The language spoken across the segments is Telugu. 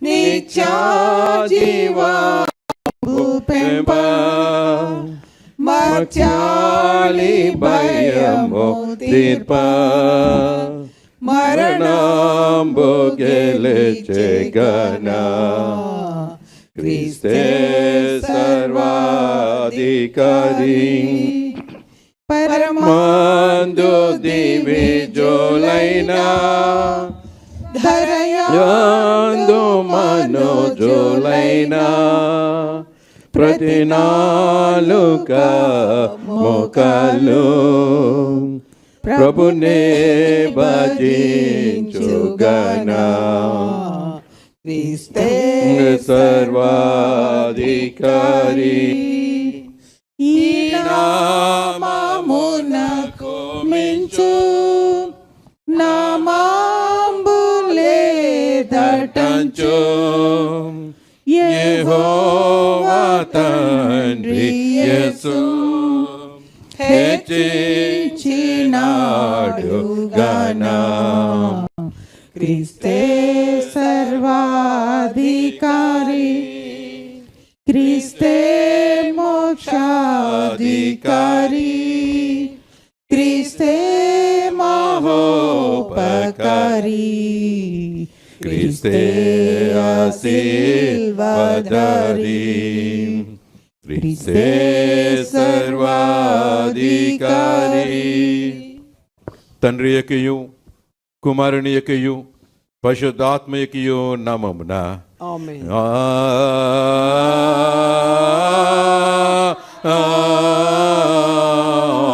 నిత్యజీవము పెంప మర్త్యాలి భయము తీర్ప మరణంబు గెలిచెగన క్రీస్తే సర్వాధికారి పరమాందు దివిజులైనా ధరయందు మనోజులైనా ప్రతి నాలుక మోకాలు ప్రభునే భజించుగనా క్రీస్తే సర్వాధికారి ఈ నామమునకు మించు నామంబులేదటంచు యెహోవా తండ్రి యేసు హెచ్చించినాడు గనా క్రీస్తే సర్వాధికారి క్రీస్తే మోక్షాధికారి క్రీస్తే మహోపకారి క్రీస్తే ఆశీర్వాదారి క్రీస్తే సర్వాధికారి. తండ్రి యొక్కయు కుమారుని యొక్కయు పరిశుద్ధాత్మ యొక్కయు నామమున ఆమేన్.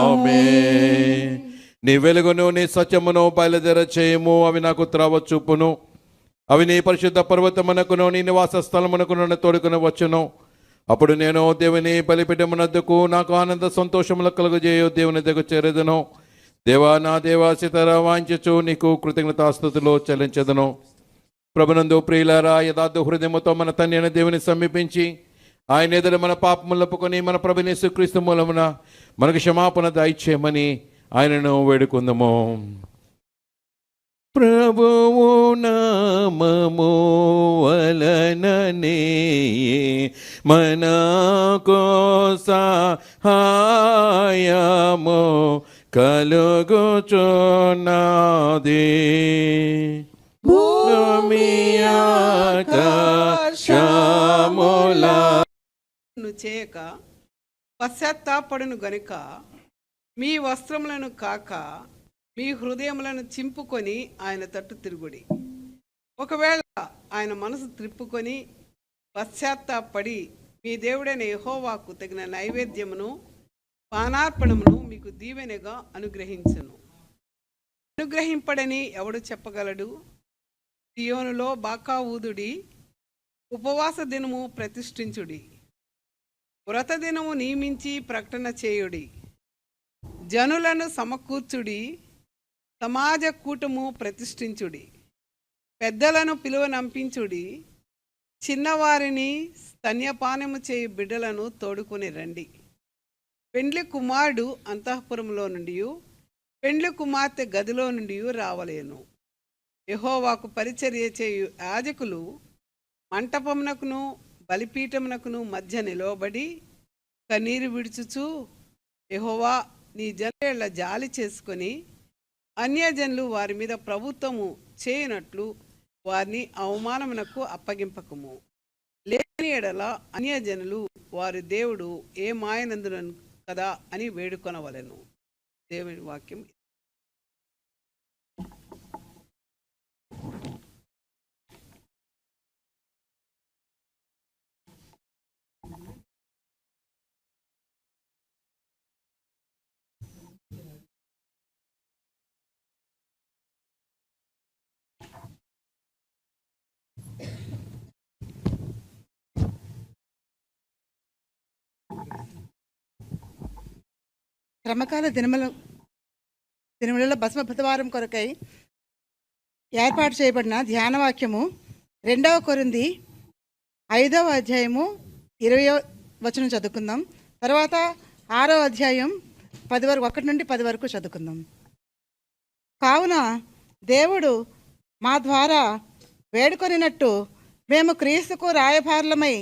ఆమేన్. నీ వెలుగును నీ సత్యమును బయలుదేర చేయము, అవి నాకు త్రావ చూపును. అవి నీ పరిశుద్ధ పర్వతమునకును నీ నివాస స్థలమునకు నన్ను తోడుకుని వచ్చును. అప్పుడు నేను దేవుని బలిపీఠమునద్దకు నాకు ఆనంద సంతోషములు కలుగజేయు దేవుని దగ్గర చేరేదను. దేవా నా దేవా సితర వాంఛించు నీకు కృతజ్ఞతాస్తుతులు చెల్లించదను. ప్రభునందు ప్రియులారా, యథార్థ హృదయముతో మన తండ్రి అయిన దేవుని సమీపించి ఆయన ఎదుట మన పాపములు ఒప్పుకొని మన ప్రభుని యేసుక్రీస్తు మూలమున మనకు క్షమాపణ దయచేయమని ఆయనను వేడుకుందాము. ప్రభువు నామము వలననే మనకు సహాయము కలుగుచున్నది. భూమి ఆకాశముల చేయక పశ్చాత్తాపడును గనుక మీ వస్త్రములను కాక మీ హృదయములను చింపుకొని ఆయన తట్టు తిరుగుడి. ఒకవేళ ఆయన మనసు త్రిప్పుకొని పశ్చాత్తాపడి మీ దేవుడైన యెహోవాకు తగిన నైవేద్యమును పానార్పణమును మీకు దీవెనగా అనుగ్రహించును. అనుగ్రహింపడని ఎవడు చెప్పగలడు? సియోనులో బాకా ఊదుడి, ఉపవాస దినము ప్రతిష్ఠించుడి, వ్రత దినము నియమించి ప్రకటన చేయుడి, జనులను సమకూర్చుడి, సమాజ కూటము ప్రతిష్ఠించుడి, పెద్దలను పిలువనంపించుడి, చిన్నవారిని స్తన్యపానము చేయు బిడ్డలను తోడుకుని రండి. పెండ్లి కుమారుడు అంతఃపురంలో నుండి పెండ్లి కుమార్తె గదిలో నుండి రావలేను. యెహోవాకు పరిచర్య చేయు యాజకులు మంటపమునకును బలిపీఠమునకును మధ్య నిలవబడి కన్నీరు విడుచుచు, యెహోవా నీ జనుల జాలి చేసుకొని అన్యజనులు వారి మీద ప్రభుత్వము చేయనట్లు వారిని అవమానమునకు అప్పగింపకము. లేని ఎడల అన్యజనులు వారి దేవుడు ఏ మాయనందులను కదా అని వేడుకొనవలెను. దేవుని వాక్యం. శ్రమకాల దినములలో భస్మ బుధవారం కొరకై ఏర్పాటు చేయబడిన ధ్యానవాక్యము 2 కొరింథీ 5వ అధ్యాయము 20వ వచనం చదువుకుందాం. తర్వాత 6వ అధ్యాయం 1 నుండి 10 వరకు చదువుకుందాం. కావున దేవుడు మా ద్వారా వేడుకొనినట్టు మేము క్రీస్తుకు రాయభారులమై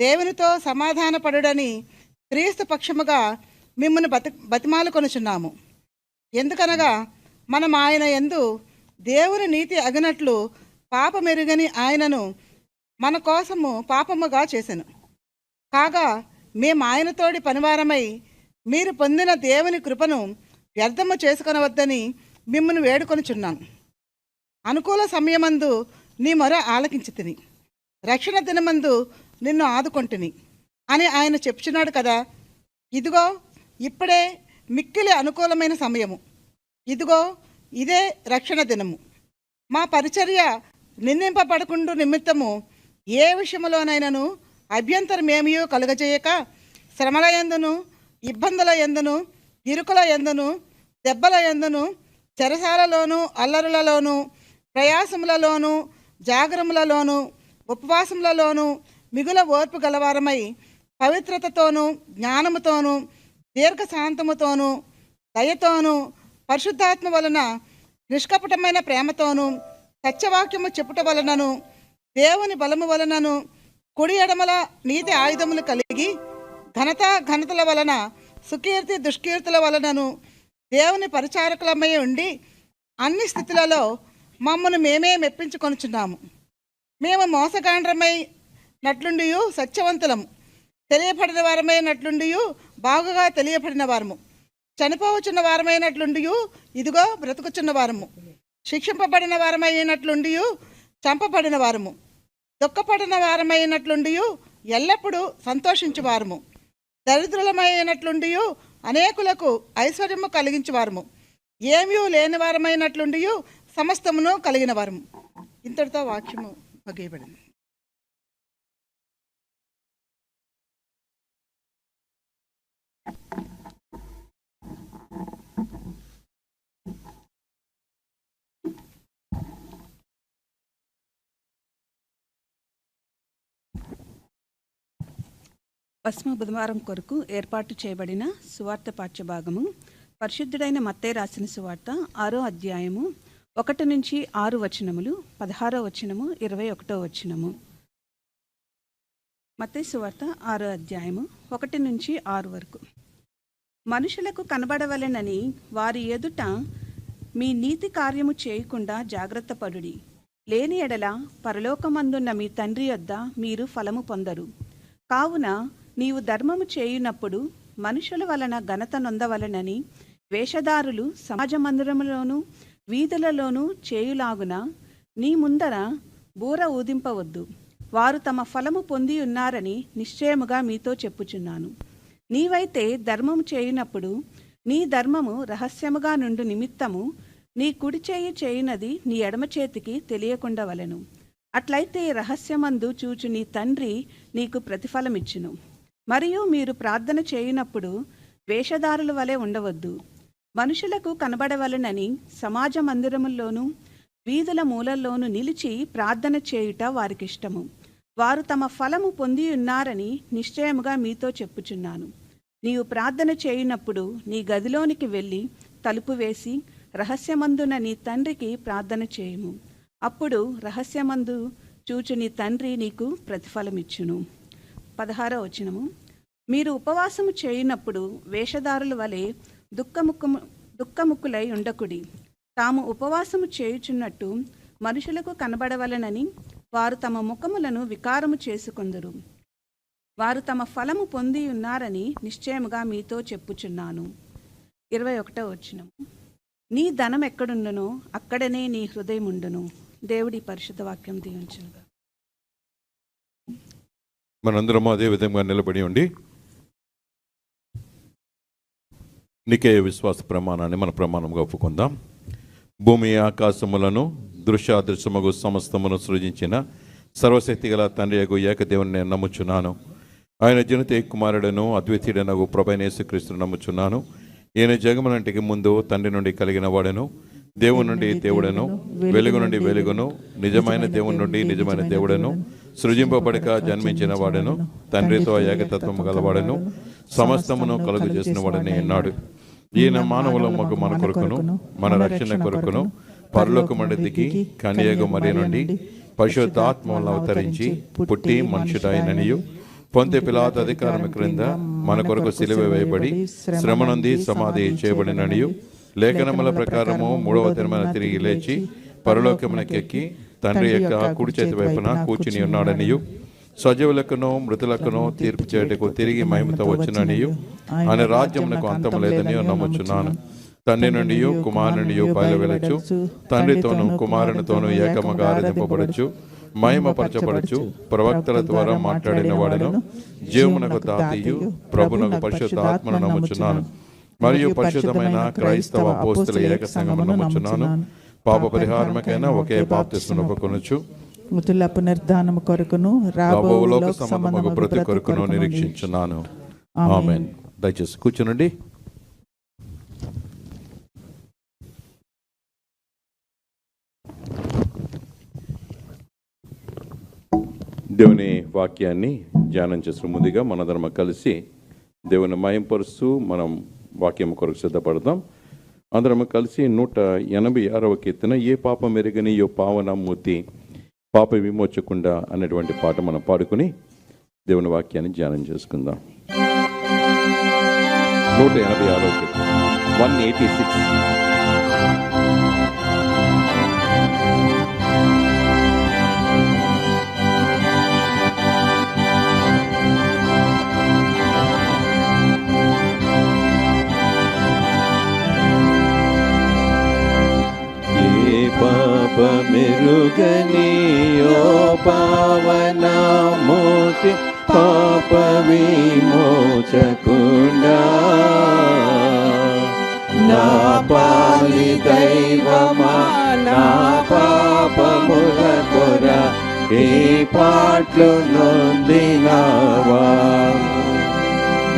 దేవునితో సమాధానపడుడని క్రీస్తు పక్షముగా మిమ్మల్ని బతిమాలుకొనుచున్నాము. ఎందుకనగా మనం ఆయన యందు దేవుని నీతి అగినట్లు పాపమెరుగని ఆయనను మన కోసము పాపముగా చేసెను. కాగా మేము ఆయనతోడి పనివారమై మీరు పొందిన దేవుని కృపను వ్యర్థము చేసుకొనవద్దని మిమ్మల్ని వేడుకొనుచున్నాను. అనుకూల సమయమందు నీ మొర ఆలకించితిని, రక్షణ దినమందు నిన్ను ఆదుకొంటిని అని ఆయన చెప్పుచున్నాడు కదా. ఇదిగో ఇప్పుడే మిక్కిలి అనుకూలమైన సమయము, ఇదిగో ఇదే రక్షణ దినము. మా పరిచర్య నిందింపబడకుండు నిమిత్తము ఏ విషయంలోనైనాను అభ్యంతరమేమియో కలుగజేయక శ్రమల యందును, ఇబ్బందుల యందును, ఇరుకుల యందును, దెబ్బల యందును, చెరసాలలోను, అల్లరులలోను, ప్రయాసములలోను, జాగరములలోను, ఉపవాసములలోను మిగుల ఓర్పు గలవారమై పవిత్రతతోనూ, జ్ఞానముతోనూ, దీర్ఘశాంతముతోనూ, దయతోనూ, పరిశుద్ధాత్మ వలన నిష్కపటమైన ప్రేమతోనూ, సత్యవాక్యము చెప్పుట వలనను, దేవుని బలము వలనను, కుడి ఎడమల నీతి ఆయుధములు కలిగి ఘనతల వలన, సుకీర్తి దుష్కీర్తుల వలనను దేవుని పరిచారకులమై ఉండి అన్ని స్థితులలో మమ్మను మేమే మెప్పించుకొనుచున్నాము. మేము మోసగాండ్రమై నట్లుండియు సత్యవంతులము, తెలియబడిన వారమైనట్లుండియు బాగుగా తెలియబడిన వారము, చనిపోవచ్చున్న వారమైనట్లుండియు ఇదిగో బ్రతుకుచున్న వారము, శిక్షింపబడిన వారమైనట్లుండియు చంపబడిన వారము, దుఃఖపడిన వారమైనట్లుండియు ఎల్లప్పుడూ సంతోషించు వారము, దరిద్రులమైనట్లుండియు అనేకులకు ఐశ్వర్యము కలిగించు వారము, ఏమీ లేని వారమైనట్లుండియు సమస్తమును కలిగిన వారము. ఇంతటితో వాక్యము ముగియబడింది. పశ్చిమ బుధవారం కొరకు ఏర్పాటు చేయబడిన సువార్త పాఠ్యభాగము పరిశుద్ధుడైన మత్తయి రాసిన సువార్త 6వ అధ్యాయము 1 నుంచి 6 వచనములు, 16వ వచనము, 21వ వచనము. మత్తయి సువార్త 6వ అధ్యాయము 1 నుంచి 6 వరకు. మనుషులకు కనబడవలెనని వారి ఎదుట మీ నీతి కార్యము చేయకుండా జాగ్రత్త పడుడి. లేని ఎడల పరలోకమందున్న మీ తండ్రి యొద్ద మీరు ఫలము పొందరు. కావున నీవు ధర్మము చేయునప్పుడు మనుషుల వలన ఘనత నొందవలనని వేషధారులు సమాజ మందిరములోను వీధులలోనూ చేయులాగున నీ ముందర బూర ఊదింపవద్దు. వారు తమ ఫలము పొంది ఉన్నారని నిశ్చయముగా మీతో చెప్పుచున్నాను. నీవైతే ధర్మము చేయునప్పుడు నీ ధర్మము రహస్యముగా నుండు నిమిత్తము నీ కుడి చేయి చేయునది నీ ఎడమ చేతికి తెలియకుండవలెను. అట్లయితే రహస్యమందు చూచు నీ తండ్రి నీకు ప్రతిఫలమిచ్చును. మరియు మీరు ప్రార్థన చేయునప్పుడు వేషధారుల వలె ఉండవద్దు. మనుషులకు కనబడవలనని సమాజ మందిరముల్లోనూ వీధుల మూలల్లోనూ నిలిచి ప్రార్థన చేయుట వారికిష్టము. వారు తమ ఫలము పొంది ఉన్నారని నిశ్చయముగా మీతో చెప్పుచున్నాను. నీవు ప్రార్థన చేయునప్పుడు నీ గదిలోనికి వెళ్ళి తలుపు వేసి రహస్యమందున నీ తండ్రికి ప్రార్థన చేయుము. అప్పుడు రహస్యమందు చూచు నీ తండ్రి నీకు ప్రతిఫలమిచ్చును. 16వ వచనము. మీరు ఉపవాసము చేయునప్పుడు వేషధారుల వలె దుఃఖముక్కులై ఉండకుడి. తాము ఉపవాసము చేయుచున్నట్టు మనుషులకు కనబడవలనని వారు తమ ముఖములను వికారము చేసుకొందురు. వారు తమ ఫలము పొంది ఉన్నారని నిశ్చయముగా మీతో చెప్పుచున్నాను. 21వ వచనం. నీ ధనం ఎక్కడుండునో అక్కడనే నీ హృదయం ఉండును. దేవుడి పరిశుద్ధ వాక్యం దీవించునుగా. మనందరము అదే విధంగా నిలబడి ఉండి నికేయ విశ్వాస ప్రమాణాన్ని మన ప్రమాణంగా ఒప్పుకుందాం. భూమి ఆకాశములను దృశ్యాదృశ్యముగు సమస్తమును సృజించిన సర్వశక్తి గల తండ్రి యగు ఏకదేవుని నేను నమ్ముచున్నాను. ఆయన జనిత కుమారుడను అద్వితీయుడనగు ప్రభువైన యేసుక్రీస్తును నమ్ముచున్నాను. ఈయన జగమునంటికి ముందు తండ్రి నుండి కలిగిన వాడను, దేవుని నుండి దేవుడను, వెలుగు నుండి వెలుగును, నిజమైన దేవుని నుండి నిజమైన దేవుడను, సృజింపబడక జన్మించిన వాడను, తండ్రితో ఏకతత్వము గలవాడను, సమస్తమును కలుగు చేసిన వాడని అన్నాడు. ఈయన మానవుల మన కొరకును మన రక్షణ కొరకును పరలోకమందు దిగి కన్యక మరియ నుండి పరిశుద్ధాత్మను అవతరించి పుట్టి మనుషుడైననియు పొంతె పిలాతు అధికారం క్రింద మన కొరకు సిలువ వేయబడి శ్రమనంది సమాధి చేయబడిననియు లేఖనముల ప్రకారము మూడవ దినమున తిరిగి లేచి పరలోకమునకెక్కి తండ్రి యొక్క కుడి చేతి వైపున కూర్చుని ఉన్నాడనియు సజీవులకును మృతులకును తీర్పు చేయటకు తిరిగి మహిమతో వచ్చిననియు ఆయన రాజ్యమునకు అంతము లేదని నమ్ముచున్నాను. తండ్రి నుండి కుమారు నుండి బయలువెలచు తండ్రితోనూ కుమారునితోనూ ఏకముగా ఆరాధింపబడచ్చు మహిమపరచబడచ్చు ప్రవక్తల ద్వారా మాట్లాడిన వాడును జీవమునకు దాతయు ప్రభునకు పరిశుద్ధ ఆత్మను నమ్ముచున్నాను. మరియు పరిశుద్ధమైన క్రైస్తవ అపోస్తల ఏక సంఘమును నమ్ముచున్నాను. పాప పరిహారముకైనా ఒకే బాప్తిస్మను ఒప్పుకొనుచు మృతుల పునరుద్ధానము కొరకును రాబో లోక సంబంధము ప్రతి కొరకును నిరీక్షించున్నాను. ఆమేన్. దయచేసి కూర్చునండి. దేవుని వాక్యాన్ని ధ్యానం చేసిన ముందుగా మనదరం కలిసి దేవుని మహింపరుస్తూ మనం వాక్యం కొరకు సిద్ధపడదాం. అందరం కలిసి 186వ కీర్తన ఏ పాపం ఎరుగని యో పావనమూర్తి పాప విమోచకుండా అనేటువంటి పాట మనం పాడుకుని దేవుని వాక్యాన్ని ధ్యానం చేసుకుందాం. 186వ కీర్తన 186. పాపమెరుగని యో పావనమూర్తి పాప విమోచకుండా నా పాలి దైవమా నా పాపముల కొర ఈ పాటలు నొందినావా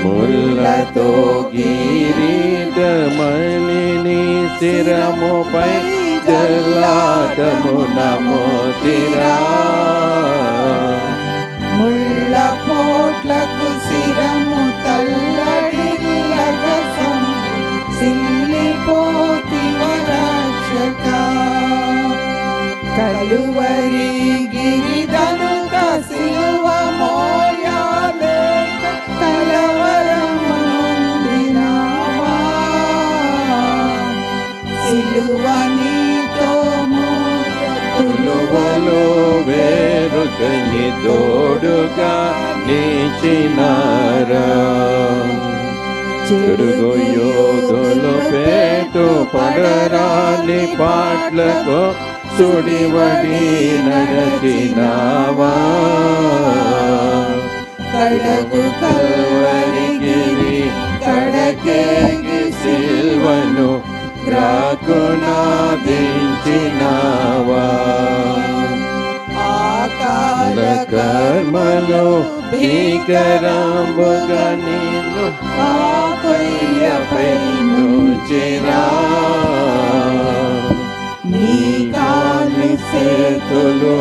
ముల్లతో గిరీటమణిని శిరముపై జల్లాటమున మోతిరా ముళ్ళ పోట్లకు శిరము తల్లడిల్లగసం సిల్లిపోతివ రక్షక కలువరి గిరిదనుక సిలువ మోయాలేక కలవరము నొందినావా సిలువ నీతో తులువలో వేరుకని తోడుగా నిలిచినారా చెడుగు యోధులు పేటు పడరాని పాటలకు సుడివడి నడచినావా కడకు కల్వరిగిరి కడకేగి సిల్వను రాకునాదించినావా ఆకాల కర్మలు భీకరంబుగా నిన్ను ఆకొయ్యపై నుంచిరా నీ కాలి చేతులు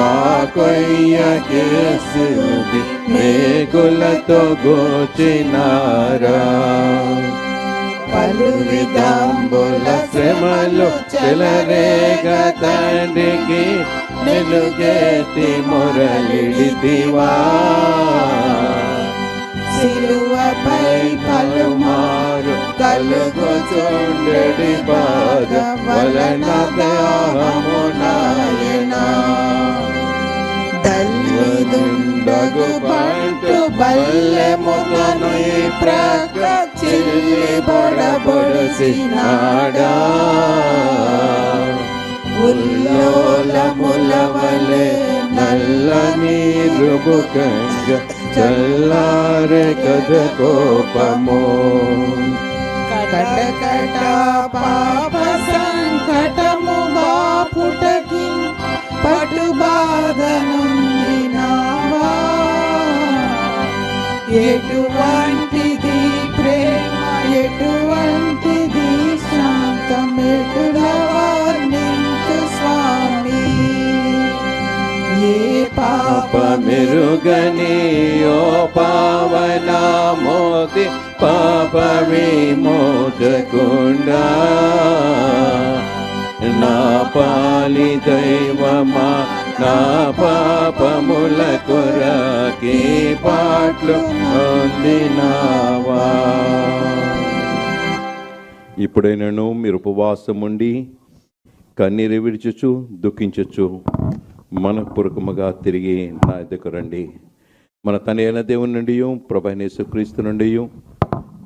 ఆ కొయ్య కేసుది మేకులతో గోచినారా పలు విధంబుల శ్రమలు చెలరేగ తండ్రికి నిలుగెత్తి మురళిడితివా సిలువపై పలుమారు కలుగుచుండెడి బాధ వలన దాహమునాయనా తల్లిదుండగు పంటు బల్లెముతను ఈ ప్రక్క చిల్లి బొడబొడిసినాడా ఉల్లోలముల వలె నల్లని రుబుకంగ చల్లారె కథ కోపము కటకట పాప సంకటము బాపుటకి పటు బాధ నుండినావా ఎటువంటిది ప్రేమ ఎటువంటిది శాంతం ఎటులవర్ణింతు స్వామి ఏ పాప మెరుగని ఓ పావనమూర్తి పాప విమోచకుండా నా పాలి దైవమా నా పాపముల కొరకే పాట్లు పొందినావా. ఇప్పుడైనను మీరు ఉపవాసం ఉండి కన్నీరు విడిచుచు దుఃఖించచ్చు మనపూర్వకముగా తిరిగి నా ఎద్దకు రండి. మన తండ్రి అయిన దేవుని నుండి ప్రభు అయిన యేసుక్రీస్తు నుండి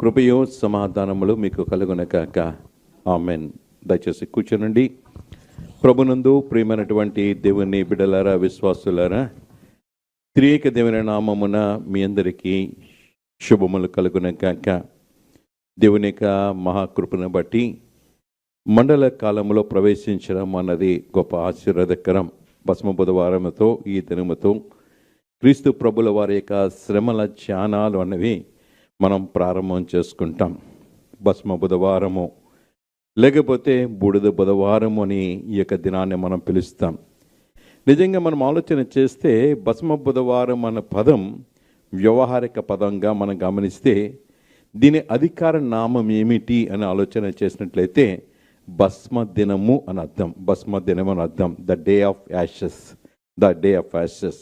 కృపయో సమాధానములు మీకు కలుగునగాక. ఆమెన్. దయచేసి కూర్చోనండి. ప్రభునందు ప్రియమైనటువంటి దేవుని బిడ్డలారా, విశ్వాసులారా, త్రియేక దేవుని నామమున మీ అందరికీ శుభములు కలుగునగాక. దేవుని యొక్క మహాకృపను బట్టి మండల కాలంలో ప్రవేశించడం అన్నది గొప్ప ఆశీర్వాదకరం. భస్మ బుధవారముతో ఈ దినముతో క్రీస్తు ప్రభుల వారి యొక్క శ్రమల ధ్యానాలు అన్నవి మనం ప్రారంభం చేసుకుంటాం. భస్మ బుధవారము లేకపోతే బూడిద బుధవారం అని ఈ యొక్క దినాన్ని మనం పిలుస్తాం. నిజంగా మనం ఆలోచన చేస్తే భస్మ బుధవారం అన్న పదం వ్యవహారిక పదంగా మనం గమనిస్తే దీని అధికార నామం ఏమిటి అని ఆలోచన చేసినట్లయితే భస్మ దినము అని అర్థం. భస్మ దినం అని అర్థం. The day of Ashes, the day of Ashes.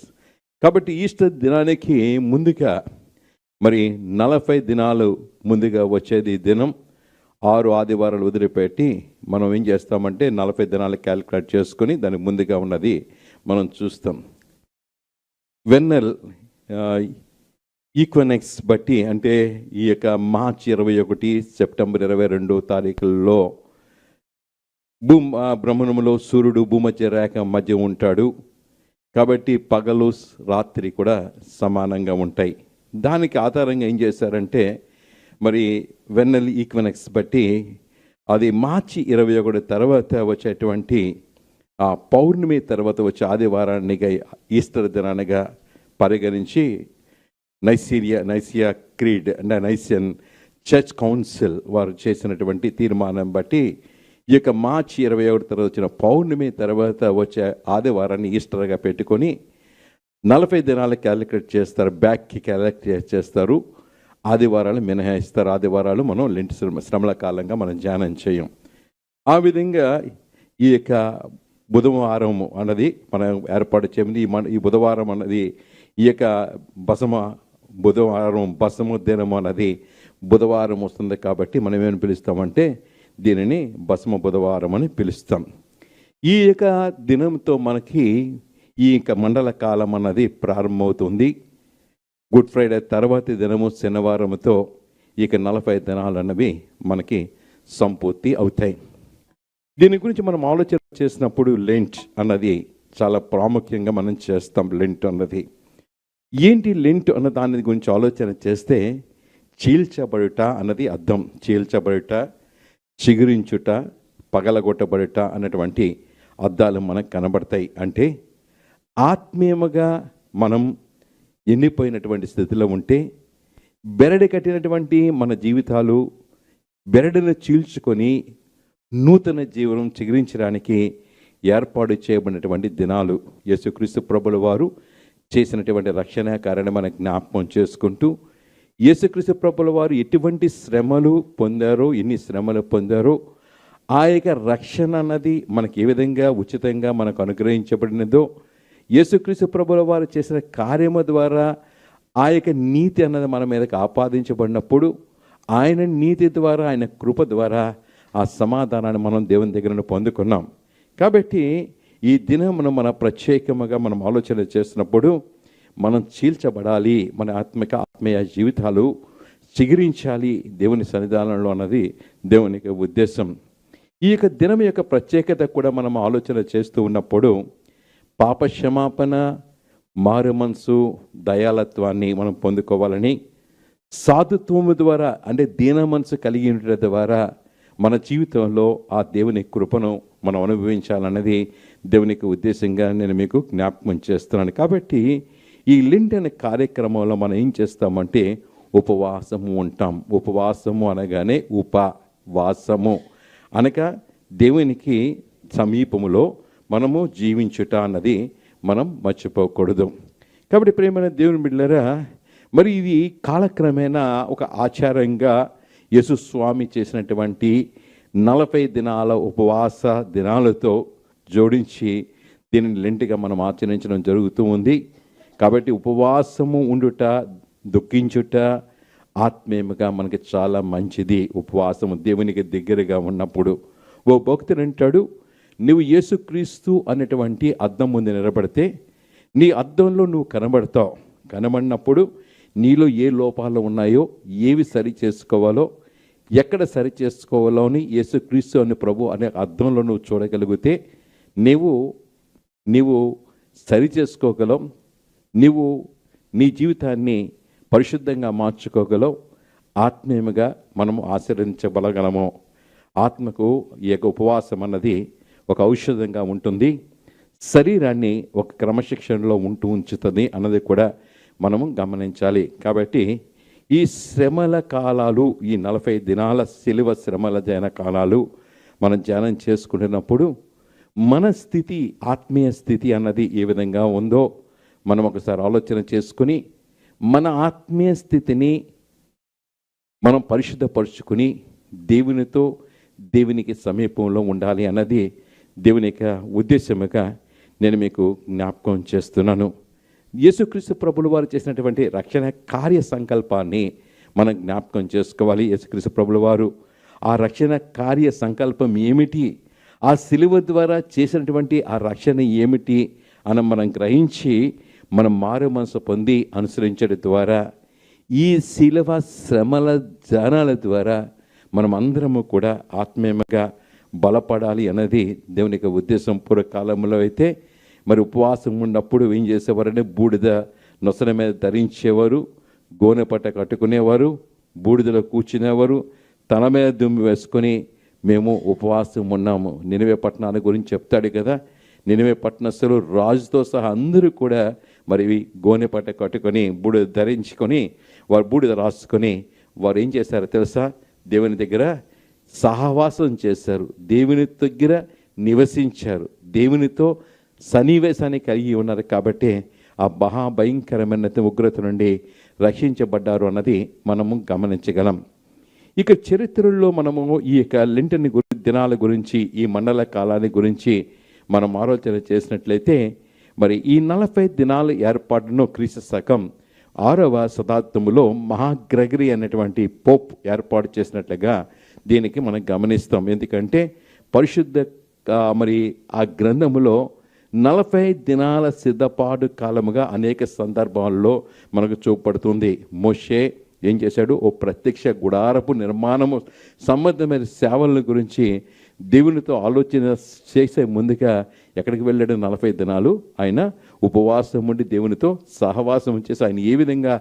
కాబట్టి ఈస్టర్ దినానికి ముందుగా మరి 40 దినాలు ముందుగా వచ్చేది దినం. 6 ఆదివారాలు వదిలిపెట్టి మనం ఏం చేస్తామంటే 40 దినాలు క్యాలిక్యులేట్ చేసుకొని దానికి ముందుగా ఉన్నది మనం చూస్తాం. వెన్నెల్ ఈక్వెనెక్స్ బట్టి అంటే ఈ యొక్క మార్చి 21, సెప్టెంబర్ 22 తారీఖుల్లో భ్రమణంలో సూర్యుడు భూమధ్య రేఖ మధ్య ఉంటాడు. కాబట్టి పగలు రాత్రి కూడా సమానంగా ఉంటాయి. దానికి ఆధారంగా ఏం చేశారంటే మరి వెన్నెల్ ఈక్వెనెక్స్ బట్టి అది మార్చి 21 తర్వాత వచ్చేటువంటి ఆ పౌర్ణమి తర్వాత వచ్చే ఆదివారాన్నిగా ఈస్టర్ దినానిగా పరిగణించి నైసియా క్రీడ్ అంటే నైసియన్ చర్చ్ కౌన్సిల్ వారు చేసినటువంటి తీర్మానం బట్టి ఈ యొక్క మార్చి 21 తర్వాత వచ్చిన పౌర్ణమి తర్వాత వచ్చే ఆదివారాన్ని ఈస్టర్గా పెట్టుకొని 40 దినాలు క్యాలిక్యులేట్ చేస్తారు, బ్యాక్కి క్యాలిక్యులేట్ చేస్తారు. ఆదివారాలు మినహాయిస్తారు. ఆదివారాలు మనం లెంట్ శ్రమల కాలంగా మనం ధ్యానం చేయం. ఆ విధంగా ఈ యొక్క బుధవారం అన్నది మనం ఏర్పాటు చేయండి. ఈ బుధవారం అన్నది ఈ యొక్క బసము దినం అన్నది బుధవారం వస్తుంది. కాబట్టి మనం ఏమని పిలుస్తామంటే దీనిని భస్మ బుధవారం అని పిలుస్తాం. ఈ యొక్క దినంతో మనకి ఈ యొక్క మండల కాలం అన్నది ప్రారంభమవుతుంది. గుడ్ ఫ్రైడే తర్వాతి దినము శనివారంతో ఈ యొక్క 40 దినాలు అన్నవి మనకి సంపూర్తి అవుతాయి. దీని గురించి మనం ఆలోచన చేసినప్పుడు లెంట్ అన్నది చాలా ప్రాముఖ్యంగా మనం చేస్తాం. లెంట్ అన్నది ఏంటి? లెంట్ అన్న దాని గురించి ఆలోచన చేస్తే చీల్చబడుట అన్నది అర్థం. చీల్చబడుట, చిగురించుట, పగలగొట్టబడుట అన్నటువంటి అర్థాలు మనకు కనబడతాయి. అంటే ఆత్మీయముగా మనం ఎండిపోయినటువంటి స్థితిలో ఉంటే బెరడు కట్టినటువంటి మన జీవితాలు బెరడును చీల్చుకొని నూతన జీవనం చిగురించడానికి ఏర్పాటు చేయబడినటువంటి దినాలు. యేసుక్రీస్తు ప్రభుల వారు చేసినటువంటి రక్షణ కారణం మనం జ్ఞాపకం చేసుకుంటూ యేసుక్రీస్తు ప్రభుల వారు ఎటువంటి శ్రమలు పొందారో, ఎన్ని శ్రమలు పొందారో, ఆ యొక్క రక్షణ అన్నది మనకి ఏ విధంగా ఉచితంగా మనకు అనుగ్రహించబడినదో, యేసుక్రీస్తు ప్రభుల వారు చేసిన కార్యము ద్వారా ఆ యొక్క నీతి అన్నది మన మీదకి ఆపాదించబడినప్పుడు ఆయన నీతి ద్వారా, ఆయన కృప ద్వారా ఆ సమాధానాన్ని మనం దేవుని దగ్గర నుండి పొందుకున్నాం. కాబట్టి ఈ దినమును మన ప్రత్యేకముగా మనం ఆలోచన చేసినప్పుడు మనం చీల్చబడాలి, మన ఆత్మీయ జీవితాలు చిగురించాలి దేవుని సన్నిధానంలో అన్నది దేవునికి ఉద్దేశం. ఈ యొక్క దినం యొక్క ప్రత్యేకత కూడా మనం ఆలోచన చేస్తూ ఉన్నప్పుడు పాప క్షమాపణ, మారు మనసు, దయాలత్వాన్ని మనం పొందుకోవాలని, సాధుత్వము ద్వారా అంటే దీన మనసు కలిగి ఉండటం ద్వారా మన జీవితంలో ఆ దేవుని కృపను మనం అనుభవించాలన్నది దేవునికి ఉద్దేశంగా నేను మీకు జ్ఞాపకం చేస్తున్నాను. కాబట్టి ఈ లెంట్ అనే కార్యక్రమంలో మనం ఏం చేస్తామంటే ఉపవాసము ఉంటాం. ఉపవాసము అనగానే ఉపవాసము అనగా దేవునికి సమీపములో మనము జీవించుట అన్నది మనం మర్చిపోకూడదు. కాబట్టి ప్రియమైన దేవుని బిడ్డలారా, మరి ఇది కాలక్రమేణా ఒక ఆచారంగా యేసు స్వామి చేసినటువంటి 40 దినాల ఉపవాస దినాలతో జోడించి దీనిని లెంటిగా మనం ఆచరించడం జరుగుతూ ఉంది. కాబట్టి ఉపవాసము ఉండుట, దుఃఖించుట ఆత్మీయముగా మనకి చాలా మంచిది. ఉపవాసము దేవునికి దగ్గరగా ఉన్నప్పుడు ఓ భక్తుడు అంటాడు, నువ్వు యేసుక్రీస్తు అనేటువంటి అద్దం ముందు నిలబడితే నీ అద్దంలో నువ్వు కనబడతావు. కనబడినప్పుడు నీలో ఏ లోపాలు ఉన్నాయో, ఏవి సరి చేసుకోవాలో, ఎక్కడ సరి చేసుకోవాలో అని యేసుక్రీస్తు అనే ప్రభు అనే అద్దంలో నువ్వు చూడగలిగితే నీవు సరి చేసుకోగలవు. నీవు నీ జీవితాన్ని పరిశుద్ధంగా మార్చుకోగలవు. ఆత్మీయముగా మనము ఆచరించబలగలము. ఆత్మకు ఈ యొక్క ఉపవాసం అన్నది ఒక ఔషధంగా ఉంటుంది, శరీరాన్ని ఒక క్రమశిక్షణలో ఉంచుతుంది అన్నది కూడా మనము గమనించాలి. కాబట్టి ఈ శ్రమల కాలాలు, ఈ 40 దినాల సిలువ శ్రమల జన కాలాలు మనం ధ్యానం చేసుకుంటున్నప్పుడు మన స్థితి, ఆత్మీయ స్థితి అన్నది ఏ విధంగా ఉందో మనం ఒకసారి ఆలోచన చేసుకుని మన ఆత్మీయ స్థితిని మనం పరిశుద్ధపరుచుకుని దేవునికి సమీపంలో ఉండాలి అన్నది దేవుని యొక్క ఉద్దేశముగా నేను మీకు జ్ఞాపకం చేస్తున్నాను. యేసుక్రీస్తు ప్రభులు వారు చేసినటువంటి రక్షణ కార్య సంకల్పాన్ని మనం జ్ఞాపకం చేసుకోవాలి. యేసుక్రీస్తు ప్రభులు వారు ఆ రక్షణ కార్య సంకల్పం ఏమిటి, ఆ సిలువ ద్వారా చేసినటువంటి ఆ రక్షణ ఏమిటి అని మనం గ్రహించి మనం మారు మనసు పొంది అనుసరించడం ద్వారా ఈ సిలువ శ్రమల జనాల ద్వారా మనం అందరము కూడా ఆత్మీయంగా బలపడాలి అన్నది దేవుని యొక్క ఉద్దేశం. పూర్వకాలంలో అయితే మరి ఉపవాసం ఉన్నప్పుడు ఏం చేసేవారంటే బూడిద నొసల మీద ధరించేవారు, గోనె పట్ట కట్టుకునేవారు, బూడిదలో కూర్చునేవారు, తల మీద దుమ్మి వేసుకొని మేము ఉపవాసం ఉన్నాము. నినివే పట్టణాల గురించి చెప్తాడు కదా. నినివే పట్టణస్థులు రాజుతో సహా అందరూ కూడా మరి గోనె పట్ట కట్టుకొని బూడిద ధరించుకొని వారు బూడిద రాసుకొని వారు ఏం చేశారో తెలుసా? దేవుని దగ్గర సహవాసం చేశారు, దేవుని దగ్గర నివసించారు, దేవునితో సన్నివేశాన్ని కలిగి ఉన్నారు. కాబట్టి ఆ మహాభయంకరమైన ఉగ్రత నుండి రక్షించబడ్డారు అన్నది మనము గమనించగలం. ఇక చరిత్రలో మనము ఈ యొక్క లెంటని దినాల గురించి, ఈ మండల కాలాన్ని గురించి మనం ఆలోచన చేసినట్లయితే మరి ఈ 40 దినాల ఏర్పాటును క్రీస్తు శకం 6వ శతాబ్దంలో మహాగ్రెగరీ అనేటువంటి పోప్ ఏర్పాటు చేసినట్లుగా దీనికి మనం గమనిస్తాం. ఎందుకంటే పరిశుద్ధ మరి ఆ గ్రంథములో 40 దినాల సిద్ధపాటు కాలముగా అనేక సందర్భాల్లో మనకు చూపడుతుంది. మోషే ఏం చేశాడు? ఓ ప్రత్యక్ష గుడారపు నిర్మాణము సంబంధమైన సేవల గురించి దేవునితో ఆలోచన చేసే ముందుగా ఎక్కడికి వెళ్ళాడు? 40 దినాలు ఆయన ఉపవాసం ఉండి దేవునితో సహవాసం చేసి ఆయన ఏ విధంగా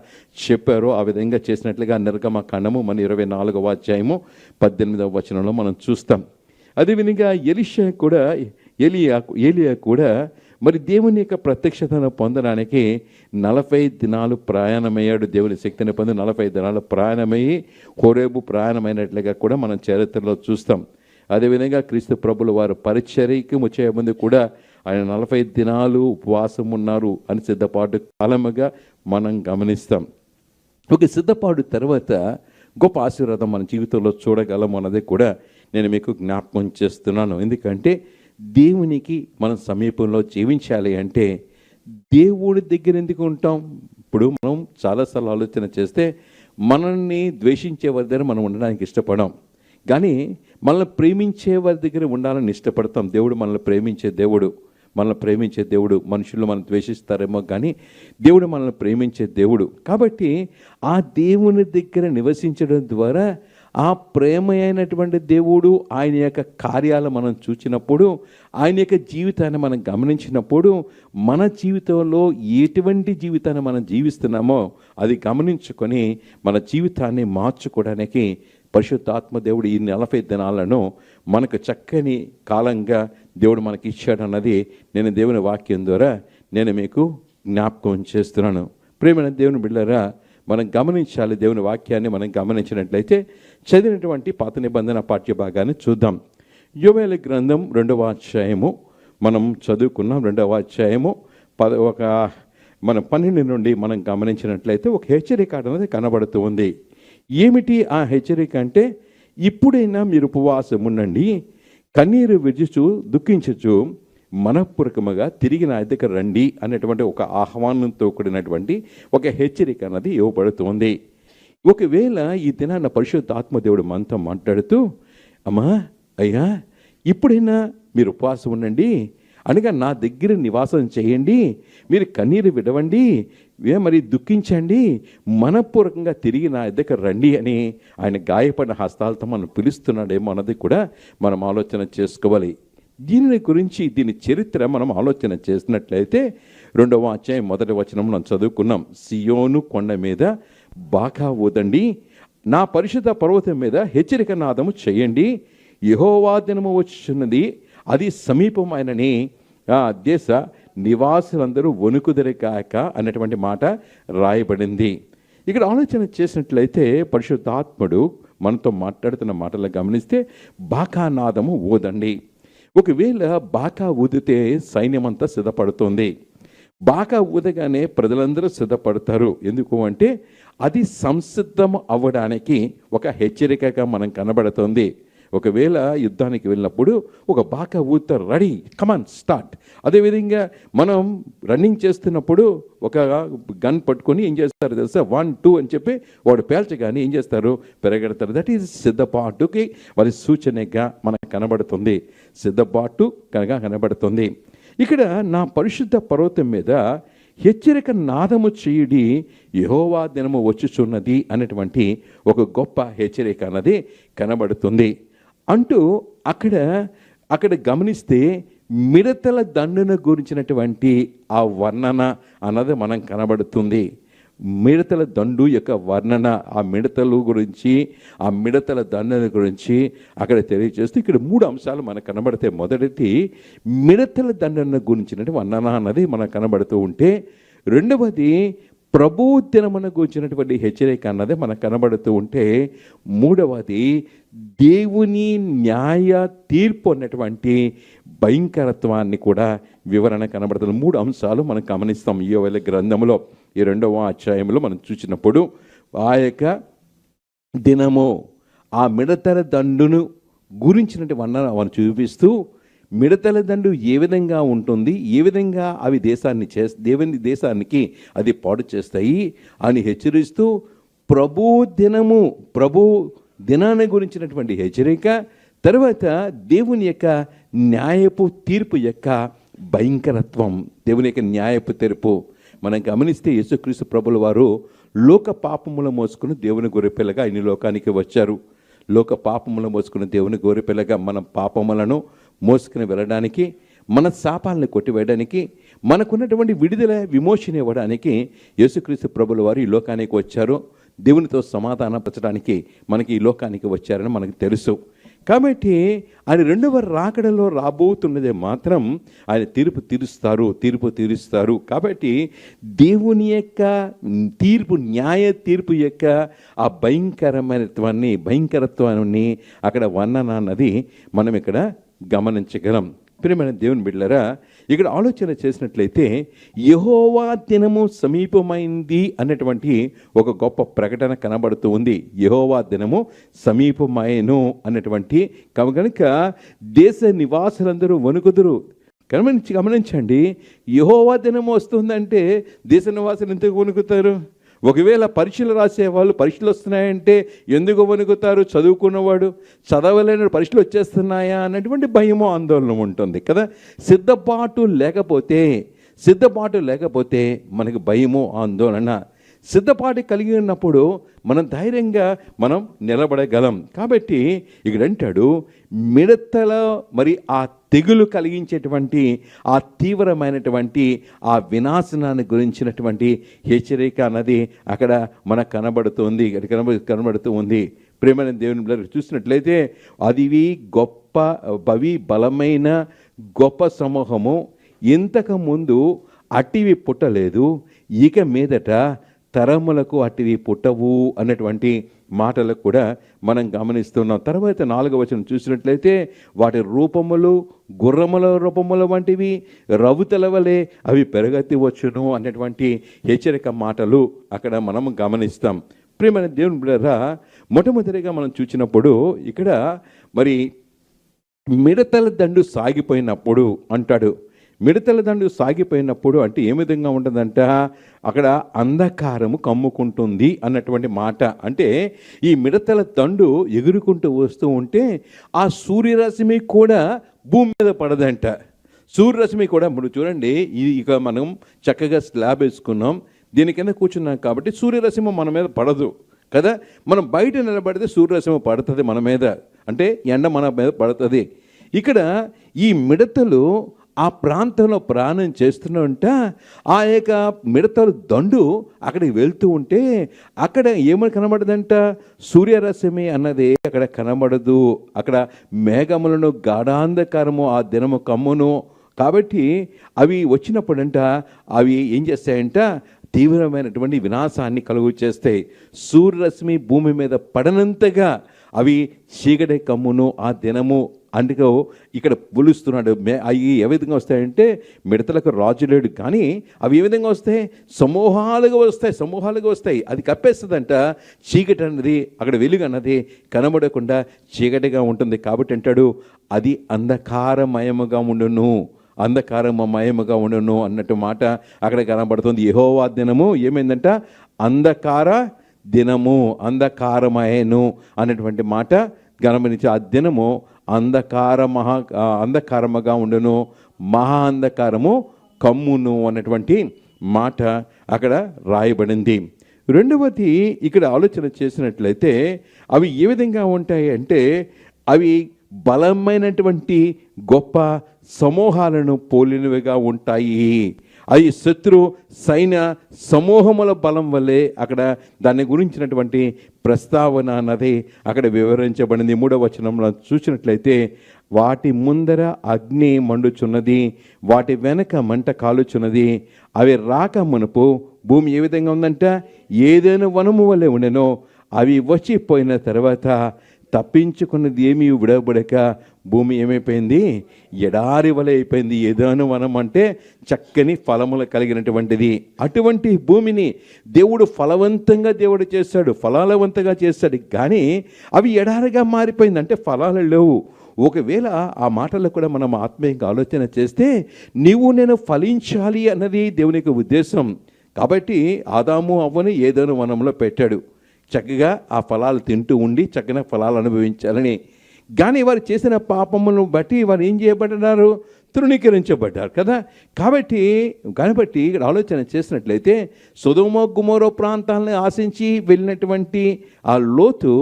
చెప్పారో ఆ విధంగా చేసినట్లుగా నిర్గమకాండము మన 24వ అధ్యాయము 18వ వచనంలో మనం చూస్తాం. అదేవిధంగా ఏలియా కూడా మరి దేవుని యొక్క ప్రత్యక్షతను పొందడానికి 40 దినాలు ప్రయాణమయ్యాడు. దేవుని శక్తిని పొంది 40 దినాలు ప్రయాణమయ్యి హోరేబు ప్రయాణమైనట్లుగా కూడా మనం చరిత్రలో చూస్తాం. అదేవిధంగా క్రీస్తు ప్రభులు వారు పరిచర్యకి వచ్చే ముందు కూడా ఆయన 40 దినాలు ఉపవాసం ఉన్నారు అని సిద్ధపాటు కాలముగా మనం గమనిస్తాం. ఒక సిద్ధపాటు తర్వాత గొప్ప ఆశీర్వాదం మన జీవితంలో చూడగలం అన్నది కూడా నేను మీకు జ్ఞాపకం చేస్తున్నాను. ఎందుకంటే దేవునికి మనం సమీపంలో జీవించాలి అంటే దేవుడి దగ్గర ఎందుకు ఉంటాం? ఇప్పుడు మనం చాలాసార్లు ఆలోచన చేస్తే మనల్ని ద్వేషించే వారి దగ్గర మనం ఉండడానికి ఇష్టపడం, కానీ మనల్ని ప్రేమించే వారి దగ్గర ఉండాలని ఇష్టపడతాం. దేవుడు మనల్ని ప్రేమించే దేవుడు. మనుషులు మనం ద్వేషిస్తారేమో కానీ దేవుడు మనల్ని ప్రేమించే దేవుడు. కాబట్టి ఆ దేవుని దగ్గర నివసించడం ద్వారా ఆ ప్రేమ అయినటువంటి దేవుడు ఆయన యొక్క కార్యాలు మనం చూసినప్పుడు, ఆయన యొక్క జీవితాన్ని మనం గమనించినప్పుడు మన జీవితంలో ఎటువంటి జీవితాన్ని మనం జీవిస్తున్నామో అది గమనించుకొని మన జీవితాన్ని మార్చుకోవడానికి పరిశుద్ధాత్మ దేవుడు ఈ 40 దినాలను మనకు చక్కని కాలంగా దేవుడు మనకి ఇచ్చాడన్నది నేను దేవుని వాక్యం ద్వారా నేను మీకు జ్ఞాపకం చేస్తున్నాను. ప్రేమైన దేవుని బిడ్డలారా, మనం గమనించాలి. దేవుని వాక్యాన్ని మనం గమనించినట్లయితే చదివినటువంటి పాత నిబంధన పాఠ్యభాగాన్ని చూద్దాం. యోవేలు గ్రంథం 2వ అధ్యాయము మనం చదువుకున్నాం. 2వ అధ్యాయము మనం 12 నుండి మనం గమనించినట్లయితే ఒక హెచ్చరిక అనేది కనబడుతూ ఉంది. ఏమిటి ఆ హెచ్చరిక అంటే, ఇప్పుడైనా మీరు ఉపవాసం ఉండండి, కన్నీరు విడుచు దుఃఖించచ్చు, మనఃపూర్వకముగా తిరిగి నా దగ్గర రండి అనేటువంటి ఒక ఆహ్వానంతో కూడినటువంటి ఒక హెచ్చరిక అన్నది ఇవ్వబడుతుంది. ఒకవేళ ఈ దినాన్న పరిశుద్ధాత్మ దేవుడు మనతో మాట్లాడుతూ, అమ్మా అయ్యా ఇప్పుడైనా మీరు ఉపవాసం ఉండండి, అనగా నా దగ్గర నివాసం చేయండి, మీరు కన్నీరు విడవండి, మరి దుఃఖించండి, మనపూర్వకంగా తిరిగి నా దగ్గర రండి అని ఆయన గాయపడిన హస్తాలతో మనం పిలుస్తున్నాడేమో అన్నది కూడా మనం ఆలోచన చేసుకోవాలి. దీని గురించి దీని చరిత్ర మనం ఆలోచన చేసినట్లయితే 2వ అధ్యాయం 1వ వచనం మనం చదువుకున్నాం. సియోను కొండ మీద బాకా ఊదండి, నా పరిశుద్ధ పర్వతం మీద హెచ్చరిక నాదము చేయండి, యెహోవా దినము వచ్చున్నది, అది సమీపమైనని ఆ దేశ నివాసులందరూ వణుకుదరి కాక అన్నటువంటి మాట రాయబడింది. ఇక్కడ ఆలోచన చేసినట్లయితే పరిశుద్ధాత్ముడు మనతో మాట్లాడుతున్న మాటలు గమనిస్తే బాకానాదము ఊదండి. ఒకవేళ బాకా ఊదితే సైన్యమంతా సిద్ధపడుతుంది. బాకా ఊదగానే ప్రజలందరూ సిద్ధపడతారు. ఎందుకు అంటే అది సంసిద్ధం అవ్వడానికి ఒక హెచ్చరికగా మనం కనబడుతుంది. ఒకవేళ యుద్ధానికి వెళ్ళినప్పుడు ఒక బాకా ఊదుతారు, రెడీ కమాన్ స్టార్ట్. అదేవిధంగా మనం రన్నింగ్ చేస్తున్నప్పుడు ఒక గన్ పట్టుకొని ఏం చేస్తారు తెలుసా, 1 2 అని చెప్పి వాడు పేల్చగానే ఏం చేస్తారు, పెరగెడతారు. దట్ ఈజ్ సిద్ధపాటుకి వారి సూచనగా మనకు కనబడుతుంది, సిద్ధపాటు కనుక కనబడుతుంది. ఇక్కడ నా పరిశుద్ధ పర్వతం మీద హెచ్చరిక నాదము చేయుడి, యెహోవా దినము వచ్చుచున్నది అనేటువంటి ఒక గొప్ప హెచ్చరిక అన్నది కనబడుతుంది అంటూ అక్కడ గమనిస్తే మిడతల దండును గురించినటువంటి ఆ వర్ణన అన్నది మనం కనబడుతుంది. మిడతల దండు యొక్క వర్ణన, ఆ మిడతలు గురించి, ఆ మిడతల దండన గురించి అక్కడ తెలియజేస్తూ ఇక్కడ 3 అంశాలు మనకు కనబడితే, మొదటిది మిడతల దండన గురించినటువంటి వర్ణన అన్నది మనకు కనబడుతూ ఉంటే, రెండవది ప్రభు దినమున గురించినటువంటి హెచ్చరిక అన్నది మనకు కనబడుతూ ఉంటే, మూడవది దేవుని న్యాయ తీర్పు అన్నటువంటి భయంకరత్వాన్ని కూడా వివరణ కనబడుతుంది. 3 అంశాలు మనం గమనిస్తాం యోవేలు గ్రంథంలో. ఈ 2వ అధ్యాయంలో మనం చూసినప్పుడు ఆ యొక్క దినము, ఆ మిడతల దండును గురించినటువంటి వర్ణన మనం చూపిస్తూ, మిడతల దండు ఏ విధంగా ఉంటుంది, ఏ విధంగా అవి దేవుని దేశానికి అది పాడు చేస్తాయి అని హెచ్చరిస్తూ, ప్రభు దినాన్ని గురించినటువంటి హెచ్చరిక, తర్వాత దేవుని యొక్క న్యాయపు తీర్పు యొక్క భయంకరత్వం, దేవుని యొక్క న్యాయపు తీర్పు మనం గమనిస్తే యేసుక్రీస్తు ప్రభుల వారు లోక పాపములు మోసుకుని దేవుని గొర్రెపిల్లగా ఆయన లోకానికి వచ్చారు. లోక పాపములు మోసుకున్న దేవుని గొర్రెపిల్లగా మన పాపములను మోసుకుని వెళ్ళడానికి, మన శాపాలను కొట్టివేయడానికి, మనకున్నటువంటి విడుదల విమోచన ఇవ్వడానికి యేసుక్రీస్తు ప్రభుల వారు ఈ లోకానికి వచ్చారు. దేవునితో సమాధానపరచడానికి మనకి ఈ లోకానికి వచ్చారని మనకు తెలుసు. కాబట్టి ఆయన 2వ రాకడలో రాబోతున్నదే మాత్రం ఆయన తీర్పు తీరుస్తారు. కాబట్టి దేవుని యొక్క తీర్పు, న్యాయ తీర్పు యొక్క ఆ భయంకరత్వాన్ని అక్కడ వర్ణన అన్నది మనం ఇక్కడ గమనించగలం. ప్రియమైన దేవుని బిడ్డలారా, ఇక్కడ ఆలోచన చేసినట్లయితే యెహోవా దినము సమీపమైంది అన్నటువంటి ఒక గొప్ప ప్రకటన కనబడుతూ ఉంది. యెహోవా దినము సమీపమైను అన్నటువంటి కనుక దేశ నివాసులందరూ వణుకుదురు. గమనించండి, యెహోవా దినము వస్తుందంటే దేశ నివాసులు ఎందుకు వణుకుతారు? ఒకవేళ పరీక్షలు రాసేవాళ్ళు పరీక్షలు వస్తున్నాయంటే ఎందుకు వణుకుతారు? చదువుకున్నవాడు చదవలేని పరీక్షలు వచ్చేస్తున్నాయా అన్నటువంటి భయమో ఆందోళన ఉంటుంది కదా. సిద్ధపాటు లేకపోతే మనకు భయమో ఆందోళన. సిద్ధపాటు కలిగి ఉన్నప్పుడు మనం ధైర్యంగా నిలబడగలం. కాబట్టి ఇక్కడ అంటాడు, మిడతల మరి ఆ తెగులు కలిగించేటువంటి ఆ తీవ్రమైనటువంటి ఆ వినాశనాన్ని గురించినటువంటి హెచ్చరిక అన్నది అక్కడ మనకు కనబడుతూ ఉంది. ప్రేమైన దేవుని బిడ్డలు చూసినట్లయితే అది బలమైన గొప్ప సమూహము, ఇంతకు ముందు అట్టివి పుట్టలేదు, ఇక మీదట తరములకు అట్టివి పుట్టవు అన్నటువంటి మాటలకు కూడా మనం గమనిస్తున్నాం. తర్వాత 4వ వచనం చూసినట్లయితే వాటి రూపములు గుర్రముల రూపముల వంటివి, రవుతల వలె అవి పెరగతి వచ్చును అన్నటువంటి హెచ్చరిక మాటలు అక్కడ మనం గమనిస్తాం. ప్రియమైన దేవుని బిడ్డలారా, మొట్టమొదటిగా మనం చూసినప్పుడు ఇక్కడ మరి మిడతల దండు సాగిపోయినప్పుడు అంటాడు. మిడతల దండు సాగిపోయినప్పుడు అంటే ఏ విధంగా ఉంటుందంట, అక్కడ అంధకారము కమ్ముకుంటుంది అన్నటువంటి మాట. అంటే ఈ మిడతల దండు ఎగురుకుంటూ వస్తూ ఉంటే ఆ సూర్యరశ్మి కూడా భూమి మీద పడదంట. సూర్యరశ్మి కూడా ఇప్పుడు చూడండి, ఇక మనం చక్కగా స్లాబ్ వేసుకున్నాం, దీనికైనా కూర్చున్నాం కాబట్టి సూర్యరశ్మి మన మీద పడదు కదా. మనం బయట నిలబడితే సూర్యరశ్మి పడుతుంది మన మీద, అంటే ఎండ మన మీద పడుతుంది. ఇక్కడ ఈ మిడతలు ఆ ప్రాంతంలో ప్రయాణం చేస్తున్నంట, ఆ యొక్క మిడతల దండు అక్కడికి వెళ్తూ ఉంటే అక్కడ ఏమని కనబడదంట, సూర్యరశ్మి అన్నది అక్కడ కనబడదు. అక్కడ మేఘములను గాఢాంధకారము ఆ దినము కమ్మును. కాబట్టి అవి వచ్చినప్పుడంట అవి ఏం చేస్తాయంట, తీవ్రమైనటువంటి వినాశాన్ని కలుగు చేస్తాయి. సూర్యరశ్మి భూమి మీద పడనంతగా అవి చీకటి కమ్మును ఆ దినము. అందుకో ఇక్కడ పులుస్తున్నాడు. అవి ఏ విధంగా వస్తాయంటే, మిడతలకు రాజు లేడు కానీ అవి ఏ విధంగా వస్తాయి, సమూహాలుగా వస్తాయి. అది కప్పేస్తుందంట. చీకటి అన్నది, అక్కడ వెలుగు అన్నది కనబడకుండా చీకటిగా ఉంటుంది. కాబట్టి అంటాడు అది అంధకారమయముగా ఉండును, అంధకారమయముగా ఉండును అన్నట్టు మాట అక్కడ కనబడుతుంది. యెహోవా దినము ఏమైందంట, అంధకార దినము, అంధకారమయను అన్నటువంటి మాట గమనించి, ఆ దినము అంధకారముగా ఉండును, మహా అంధకారము కమ్మును అన్నటువంటి మాట అక్కడ రాయబడింది. రెండవది ఇక్కడ ఆలోచన చేసినట్లయితే అవి ఏ విధంగా ఉంటాయి అంటే, అవి బలమైనటువంటి గొప్ప సమూహాలను పోలినవిగా ఉంటాయి. అవి శత్రు సైన్య సమూహముల బలం వల్లే అక్కడ దాని గురించినటువంటి ప్రస్తావన అన్నది అక్కడ వివరించబడింది. 3వ వచనంలో చూసినట్లయితే, వాటి ముందర అగ్ని మండుచున్నది, వాటి వెనక మంట కాలుచున్నది, అవి రాక మునుపు భూమి ఏ విధంగా ఉందంట, ఏదైనా వనము వలె ఉండెనో, అవి వచ్చిపోయిన తర్వాత తప్పించుకున్నది ఏమీ విడబడక భూమి ఏమైపోయింది, ఎడారి వలె అయిపోయింది. ఏదైనా వనం అంటే చక్కని ఫలములు కలిగినటువంటిది. అటువంటి భూమిని దేవుడు ఫలవంతంగా చేశాడు, ఫలాలవంతంగా చేశాడు. కానీ అవి ఎడారిగా మారిపోయింది, అంటే ఫలాలు లేవు. ఒకవేళ ఆ మాటల్లో కూడా మనం ఆత్మీయంగా ఆలోచన చేస్తే, నీవు నేను ఫలించాలి అన్నది దేవునికి ఉద్దేశం. కాబట్టి ఆదాము అవ్వని ఏదైనా వనంలో పెట్టాడు, చక్కగా ఆ ఫలాలు తింటూ ఉండి చక్కగా ఫలాలు అనుభవించాలని. కానీ వారు చేసిన పాపములను బట్టి వారు ఏం చేయబడ్డారు, తృణీకరించబడ్డారు కదా. కాబట్టి ఇక్కడ ఆలోచన చేసినట్లయితే, సొదొమ గొమొర్రా ప్రాంతాలను ఆశించి వెళ్ళినటువంటి ఆ లోతు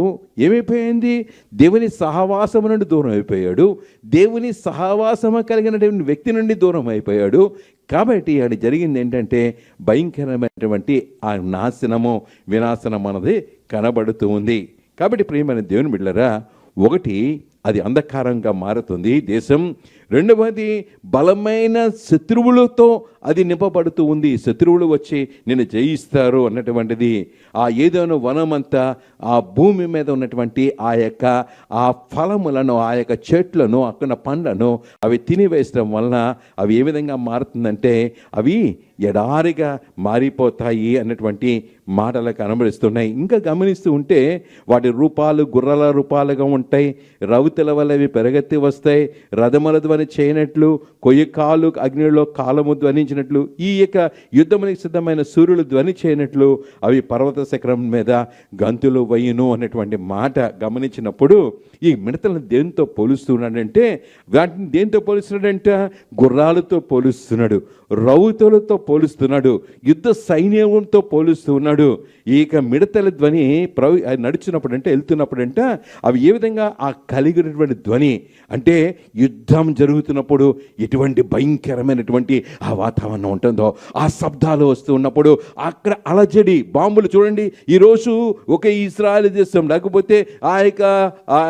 ఏమైపోయింది, దేవుని సహవాసము నుండి దూరం అయిపోయాడు, దేవుని సహవాసము కలిగినటువంటి వ్యక్తి నుండి దూరం అయిపోయాడు. కాబట్టి అది జరిగింది ఏంటంటే, భయంకరమైనటువంటి ఆ వినాశనం అన్నది కనబడుతూ ఉంది. కాబట్టి ప్రియమైన దేవుని బిడ్డలారా, ఒకటి అది అంధకారంగా మారుతుంది దేశం. రెండవది బలమైన శత్రువులతో అది నింపబడుతూ ఉంది. శత్రువులు వచ్చి నిన్ను జయిస్తారు అన్నటువంటిది. ఆ ఏదైనా వనమంతా ఆ భూమి మీద ఉన్నటువంటి ఆ ఫలములను, ఆ యొక్క చెట్లను, అక్కడ పండ్లను అవి తినివేయడం వలన అవి ఏ విధంగా మారుతుందంటే, అవి ఎడారిగా మారిపోతాయి అన్నటువంటి మాటలు కనబడిస్తున్నాయి. ఇంకా గమనిస్తూ ఉంటే వాటి రూపాలు గుర్రాల రూపాలుగా ఉంటాయి, రౌతుల వల్ల అవి పెరగెత్తి వస్తాయి, రథముల ధ్వని చేయనట్లు, కొయ్యకాలు అగ్నిలో కాలము ధ్వనించినట్లు, ఈ యొక్క యుద్ధమునికి సిద్ధమైన సూర్యులు ధ్వని చేయనట్లు అవి పర్వత శిఖరం మీద గంతులు వయ్యును అన్నటువంటి మాట గమనించినప్పుడు, ఈ మిడతలను దేంతో పోలుస్తున్నాడంటే, వాటిని దేంతో పోలుస్తున్నాడంటే గుర్రాలతో పోలుస్తున్నాడు, రౌతులతో పోలుస్తున్నాడు, యుద్ధ సైన్యంతో పోలుస్తున్నాడు. ఇక మిడతల ధ్వని నడుచున్నప్పుడు అంటే వెళ్తున్నప్పుడంటే అవి ఏ విధంగా ఆ కలిగినటువంటి ధ్వని అంటే, యుద్ధం జరుగుతున్నప్పుడు ఎటువంటి భయంకరమైనటువంటి ఆ వాతావరణం ఉంటుందో, ఆ శబ్దాలు వస్తూ ఉన్నప్పుడు అక్కడ అలజడి బాంబులు. చూడండి, ఈరోజు ఒక ఇజ్రాయెల్ దేశం, లేకపోతే ఆ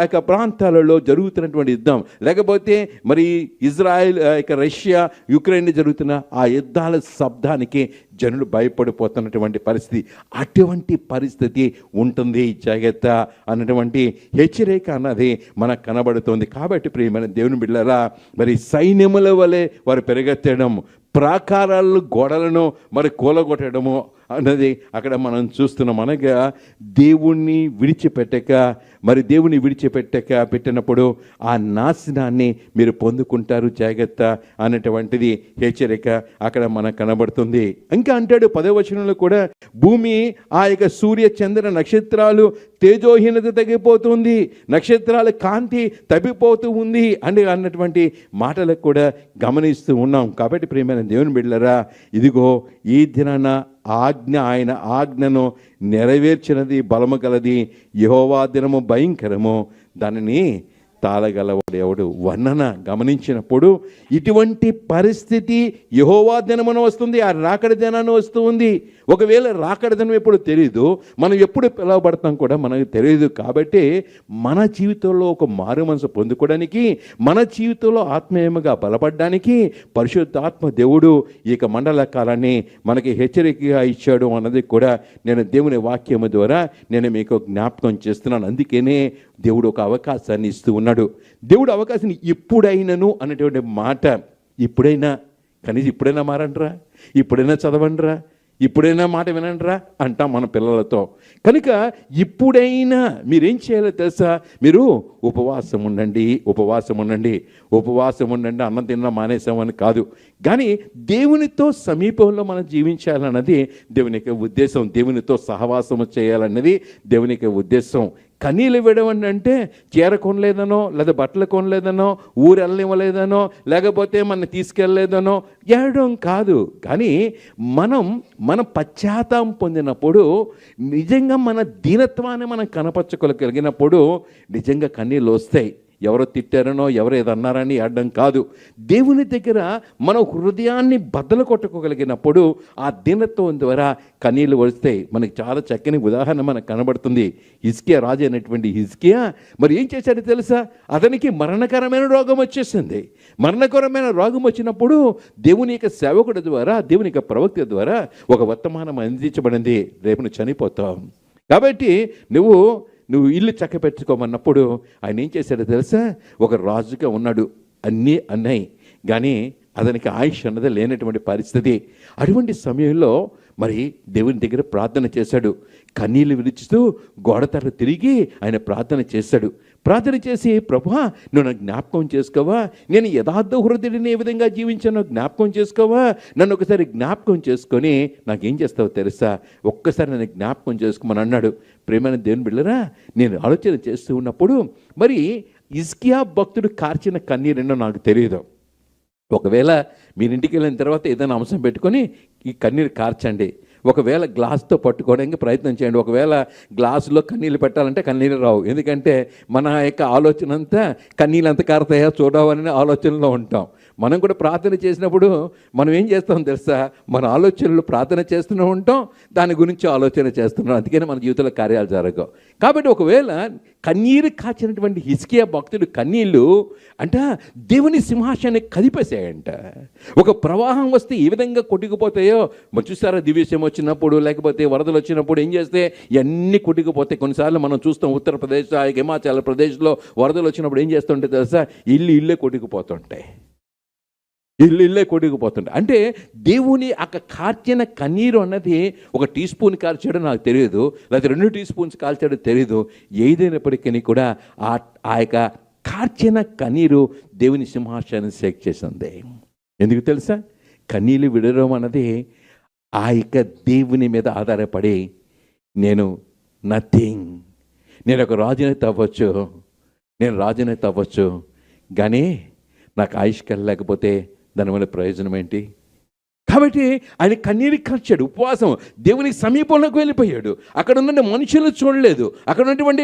యొక్క ప్రాంతాలలో జరుగుతున్నటువంటి యుద్ధం, లేకపోతే మరి ఇజ్రాయెల్ రష్యా యుక్రెయిన్ జరుగుతున్న ఆ యుద్ధాల శబ్దానికి జనులు భయపడిపోతున్నటువంటి పరిస్థితి. అటువంటి పరిస్థితి ఉంటుంది, జాగ్రత్త అన్నటువంటి హెచ్చరిక అన్నది మనకు కనబడుతుంది. కాబట్టి ప్రియమైన దేవుని బిడ్డలారా, మరి సైన్యముల వలె వారు పెరగెత్తడం, ప్రాకారాలు గోడలను మరి కూలగొట్టడము అన్నది అక్కడ మనం చూస్తున్నాం. అనగా దేవుణ్ణి విడిచిపెట్టక పెట్టినప్పుడు ఆ నాశనాన్ని మీరు పొందుకుంటారు జాగ్రత్త అనేటువంటిది హెచ్చరిక అక్కడ మనకు కనబడుతుంది. ఇంకా అంటాడు 10వ వచనంలో కూడా, భూమి ఆ యొక్క సూర్య చంద్ర నక్షత్రాలు తేజోహీనత తగ్గిపోతుంది, నక్షత్రాల కాంతి తప్పిపోతూ ఉంది అని అన్నటువంటి మాటలకు కూడా గమనిస్తూ ఉన్నాం. కాబట్టి ప్రియమైన దేవుని బిడ్డలారా, ఇదిగో ఈ దినాన ఆయన ఆజ్ఞను నెరవేర్చినది బలము గలది, యెహోవా దినము భయంకరము, దానిని తాళగలవాడు ఎవడు. వర్ణన గమనించినప్పుడు ఇటువంటి పరిస్థితి యెహోవా దినమున వస్తుంది, ఆ రాకడ దినాన్ని వస్తుంది. ఒకవేళ రాకడ దినం ఎప్పుడు తెలియదు, మనం ఎప్పుడు పిలువబడతాం కూడా మనకు తెలియదు. కాబట్టి మన జీవితంలో ఒక మారు మనసు పొందుకోవడానికి, మన జీవితంలో ఆత్మీయముగా బలపడడానికి పరిశుద్ధాత్మ దేవుడు ఈ మండల కాలాన్ని మనకి హెచ్చరికగా ఇచ్చాడు అన్నది కూడా నేను దేవుని వాక్యము ద్వారా నేను మీకు జ్ఞాపకం చేస్తున్నాను. అందుకనే దేవుడు ఒక అవకాశాన్ని ఇస్తూ ఉన్నాడు. దేవుడు అవకాశాన్ని ఇప్పుడైనను అనేటువంటి మాట, ఇప్పుడైనా కనీసం ఇప్పుడైనా మారండిరా, ఇప్పుడైనా చదవండిరా, ఇప్పుడైనా మాట వినండిరా అంటాం మన పిల్లలతో. కనుక ఇప్పుడైనా మీరేం చేయాలో తెలుసా? మీరు ఉపవాసం ఉండండి. అన్నం తిన్నా మానేసామని కాదు, కానీ దేవునితో సమీపంలో మనం జీవించాలన్నది దేవుని యొక్క ఉద్దేశం. దేవునితో సహవాసము చేయాలన్నది దేవుని యొక్క ఉద్దేశం. కన్నీళ్ళు విడవండి అంటే చీర కొనలేదనో, లేదా బట్టలు కొనలేదనో, ఊరు వెళ్ళనివ్వలేదనో, లేకపోతే మన తీసుకెళ్ళలేదనో ఏడడం కాదు. కానీ మనం పశ్చాత్తాపం పొందినప్పుడు, నిజంగా మన దీనత్వాన్ని మనం కనపరచుకోగలిగినప్పుడు నిజంగా కన్నీళ్ళు వస్తాయి. ఎవరో తిట్టారనో, ఎవరో ఏదన్నారని ఏడడం కాదు. దేవుని దగ్గర మన హృదయాన్ని బద్దలు కొట్టుకోగలిగినప్పుడు ఆ దీనత్వం ద్వారా కన్నీళ్ళు వస్తాయి. మనకి చాలా చక్కని ఉదాహరణ మనకు కనబడుతుంది. హిజ్కియా రాజు అయినటువంటి హిజ్కియా మరి ఏం చేశాడో తెలుసా? అతనికి మరణకరమైన రోగం వచ్చేసింది. మరణకరమైన రోగం వచ్చినప్పుడు దేవుని యొక్క సేవకుడి ద్వారా, దేవుని యొక్క ప్రవక్త ద్వారా ఒక వర్తమానం అందించబడింది, రేపు నువ్వు చనిపోతావు, కాబట్టి నువ్వు ఇల్లు చక్క పెట్టుకోమన్నప్పుడు ఆయన ఏం చేశాడో తెలుసా? ఒక రాజుగా ఉన్నాడు, అన్నీ అన్నాయి, కానీ అతనికి ఆయుష్ అన్నది లేనటువంటి పరిస్థితి. అటువంటి సమయంలో మరి దేవుని దగ్గర ప్రార్థన చేశాడు. కన్నీళ్ళు విడుచుతూ గోడతర తిరిగి ఆయన ప్రార్థన చేశాడు. ప్రార్థన చేసి, ప్రభువా నువ్వు నాకు జ్ఞాపకం చేసుకోవా, నేను యథార్థ హృదయుడిని ఏ విధంగా జీవించానో జ్ఞాపకం చేసుకోవా, నన్ను ఒకసారి జ్ఞాపకం చేసుకొని నాకేం చేస్తావో తెలుసా, ఒక్కసారి నన్ను జ్ఞాపకం చేసుకోమని అన్నాడు. ప్రేమైన దేవుని బిడ్డలారా, నేను ఆలోచన చేస్తూ ఉన్నప్పుడు మరి హిజ్కియా భక్తుడు కార్చిన కన్నీరేనో నాకు తెలియదు. ఒకవేళ మీరు ఇంటికి వెళ్ళిన తర్వాత ఏదైనా అంశం పెట్టుకొని ఈ కన్నీరు కార్చండి. ఒకవేళ గ్లాస్తో పట్టుకోవడానికి ప్రయత్నం చేయండి. ఒకవేళ గ్లాసులో కన్నీళ్ళు పెట్టాలంటే కన్నీళ్ళు రావు, ఎందుకంటే మన యొక్క ఆలోచన అంతా కన్నీళ్ళు ఎంత కారుతాయో చూడవనే ఆలోచనలో ఉంటాం. మనం కూడా ప్రార్థన చేసినప్పుడు మనం ఏం చేస్తాం తెలుసా? మన ఆలోచనలు ప్రార్థన చేస్తూనే ఉంటాం, దాని గురించి ఆలోచన చేస్తున్నాం, అందుకని మన జీవితంలో కార్యాలు జరగవు. కాబట్టి ఒకవేళ కన్నీరు కాచినటువంటి హిజ్కియా భక్తుడు కన్నీళ్ళు అంట దేవుని సింహాసనాన్ని కదిపేసాయంట. ఒక ప్రవాహం వస్తే ఏ విధంగా కొట్టుకుపోతాయో చూసారా? దివ్యశం వచ్చినప్పుడు, లేకపోతే వరదలు వచ్చినప్పుడు ఏం చేస్తే ఇవన్నీ కొట్టుకుపోతాయి. కొన్నిసార్లు మనం చూస్తాం ఉత్తరప్రదేశ్, హిమాచల్ ప్రదేశ్లో వరదలు వచ్చినప్పుడు ఏం చేస్తుంటే తెలుసా? ఇల్లే కొట్టుకుపోతుంటాయి, ఇల్లే కొట్టుకుపోతుంటాయి. అంటే దేవుని కార్చిన కన్నీరు అన్నది ఒక టీ స్పూన్ కాల్చాడో నాకు తెలియదు, లేకపోతే 2 టీ స్పూన్స్ కాల్చాడో తెలియదు, ఏదైనప్పటికీ కూడా ఆ యొక్క కార్చిన కన్నీరు దేవుని సింహాసనాన్ని షేక్ చేసింది. ఎందుకు తెలుసా? కన్నీళ్ళు విడడం అన్నది ఆ యొక్క దేవుని మీద ఆధారపడి, నేను నథింగ్, నేను ఒక రాజునైతే అవ్వచ్చు, కానీ నాకు ఆయుష్కాలం లేకపోతే దానివల్ల ప్రయోజనం ఏంటి? కాబట్టి ఆయన కన్నీరు కార్చాడు, ఉపవాసం, దేవునికి సమీపంలోకి వెళ్ళిపోయాడు. అక్కడ ఉన్న మనుషులు చూడలేదు, అక్కడ ఉన్నటువంటి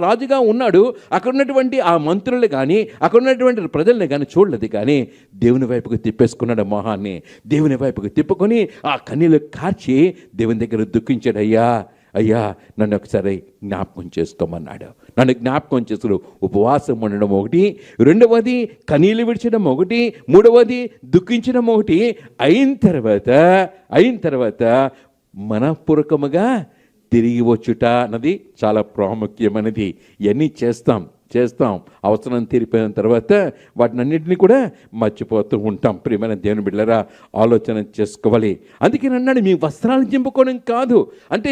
రాజుగా ఉన్నాడు, అక్కడ ఉన్నటువంటి ఆ మంత్రులు కానీ, అక్కడ ఉన్నటువంటి ప్రజల్ని కానీ చూడలేదు, కానీ దేవుని వైపుకు తిప్పేసుకున్నాడు మొహాన్ని. దేవుని వైపుకు తిప్పుకొని ఆ కన్నీళ్ళు కార్చి దేవుని దగ్గర దుఃఖించాడు. అయ్యా నన్ను ఒకసారి జ్ఞాపకం చేసుకోమన్నాడు. నన్ను జ్ఞాపకం చేసుకుని ఉపవాసం ఉండడం ఒకటి, రెండవది కన్నీళ్ళు విడిచడం ఒకటి, మూడవది దుఃఖించడం ఒకటి, అయిన తర్వాత మనఃపూర్వకముగా తిరిగి వచ్చుట అన్నది చాలా ప్రాముఖ్యమైనది. ఇవన్నీ చేస్తాం. అవసరం తీరిపోయిన తర్వాత వాటిని అన్నింటినీ కూడా మర్చిపోతూ ఉంటాం. ప్రియమైన దేవుని బిడ్డలారా, ఆలోచన చేసుకోవాలి. అందుకే అన్నాడు, మీ వస్త్రాలను చింపుకోవడం కాదు అంటే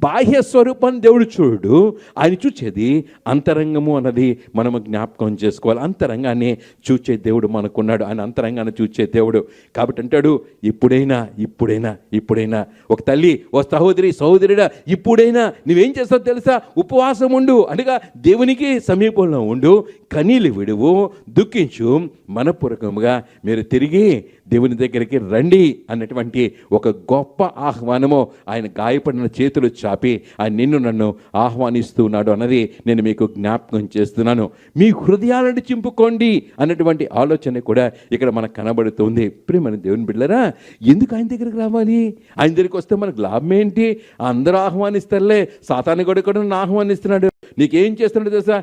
బాహ్య స్వరూపాన్ని దేవుడు చూడు, ఆయన చూచేది అంతరంగము అన్నది మనము జ్ఞాపకం చేసుకోవాలి. అంతరంగాన్ని చూచే దేవుడు మనకున్నాడు. ఆయన అంతరంగాన్ని చూచే దేవుడు. కాబట్టి అంటాడు, ఇప్పుడైనా ఇప్పుడైనా ఇప్పుడైనా ఒక తల్లి, ఓ సహోదరుడా, ఇప్పుడైనా నువ్వేం చేస్తావు తెలుసా? ఉపవాసం ఉండు, అనగా దేవునికి సమీపంలో ఉండు, కన్నీళ్ళు విడువు, దుఃఖించు, మనపూర్వకముగా మీరు తిరిగి దేవుని దగ్గరికి రండి అన్నటువంటి ఒక గొప్ప ఆహ్వానము ఆయన గాయపడిన చేతులు చాపి ఆయన నిన్ను నన్ను ఆహ్వానిస్తున్నాడు అన్నది నేను మీకు జ్ఞాపకం చేస్తున్నాను. మీ హృదయాలను చింపుకోండి అన్నటువంటి ఆలోచన కూడా ఇక్కడ మనకు కనబడుతుంది. ప్రియమైన దేవుని బిడ్డలారా, ఎందుకు ఆయన దగ్గరికి రావాలి? ఆయన దగ్గరికి వస్తే మనకు లాభం ఏంటి? అందరూ ఆహ్వానిస్తారులే, సాతాను కూడా ఆహ్వానిస్తున్నాడు. నీకేం చేస్తున్నాడు తెలుసా?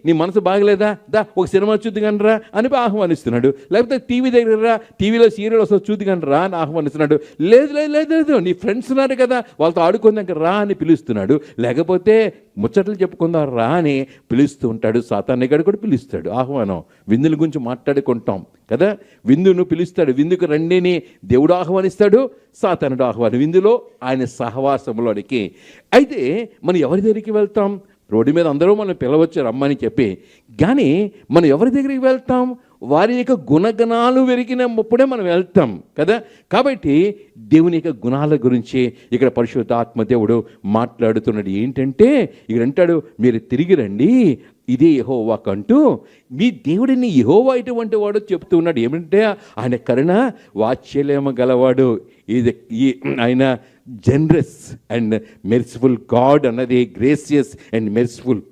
నీ మనసు బాగలేదా, దా ఒక సినిమా చూద్ది కనరా అని ఆహ్వానిస్తున్నాడు. లేకపోతే టీవీ దగ్గర రా, టీవీలో సీరియల్ వస్తుంది చూద్ది కనరా అని ఆహ్వానిస్తున్నాడు. లేదు లేదు లేదు లేదు నీ ఫ్రెండ్స్ ఉన్నారు కదా, వాళ్ళతో ఆడుకుందాక రా అని పిలుస్తున్నాడు. లేకపోతే ముచ్చట్లు చెప్పుకుందాం రా అని పిలుస్తూ ఉంటాడు. సాతాను కూడా పిలుస్తాడు. ఆహ్వానం, విందుల గురించి మాట్లాడుకుంటాం కదా, విందును పిలుస్తాడు. విందుకు రండిని దేవుడు ఆహ్వానిస్తాడు, సాతానుడు ఆహ్వానం విందులో ఆయన సహవాసంలోనికి. అయితే మనం ఎవరి దగ్గరికి వెళ్తాం? రోడ్డు మీద అందరూ మనం పిలవచ్చు రమ్మని చెప్పి, కానీ మనం ఎవరి దగ్గరికి వెళ్తాం? వారి యొక్క గుణగణాలు వెరిగినప్పుడే మనం వెళ్తాం కదా. కాబట్టి దేవుని యొక్క గుణాల గురించి ఇక్కడ పరిశుద్ధాత్మ దేవుడు మాట్లాడుతున్నాడు. ఏంటంటే ఇక్కడ అంటాడు, మీరు తిరిగి రండి, ఇదే యెహోవా కంటూ. మీ దేవుడిని యెహోవా ఇటువంటి వాడు చెప్తూ ఉన్నాడు. ఏమంటే ఆయన కరుణ వాత్సల్యము గలవాడు. ఆయన జనరస్ అండ్ మెర్సిఫుల్ గాడ్ అన్నది, గ్రేసియస్ అండ్ మెర్సిఫుల్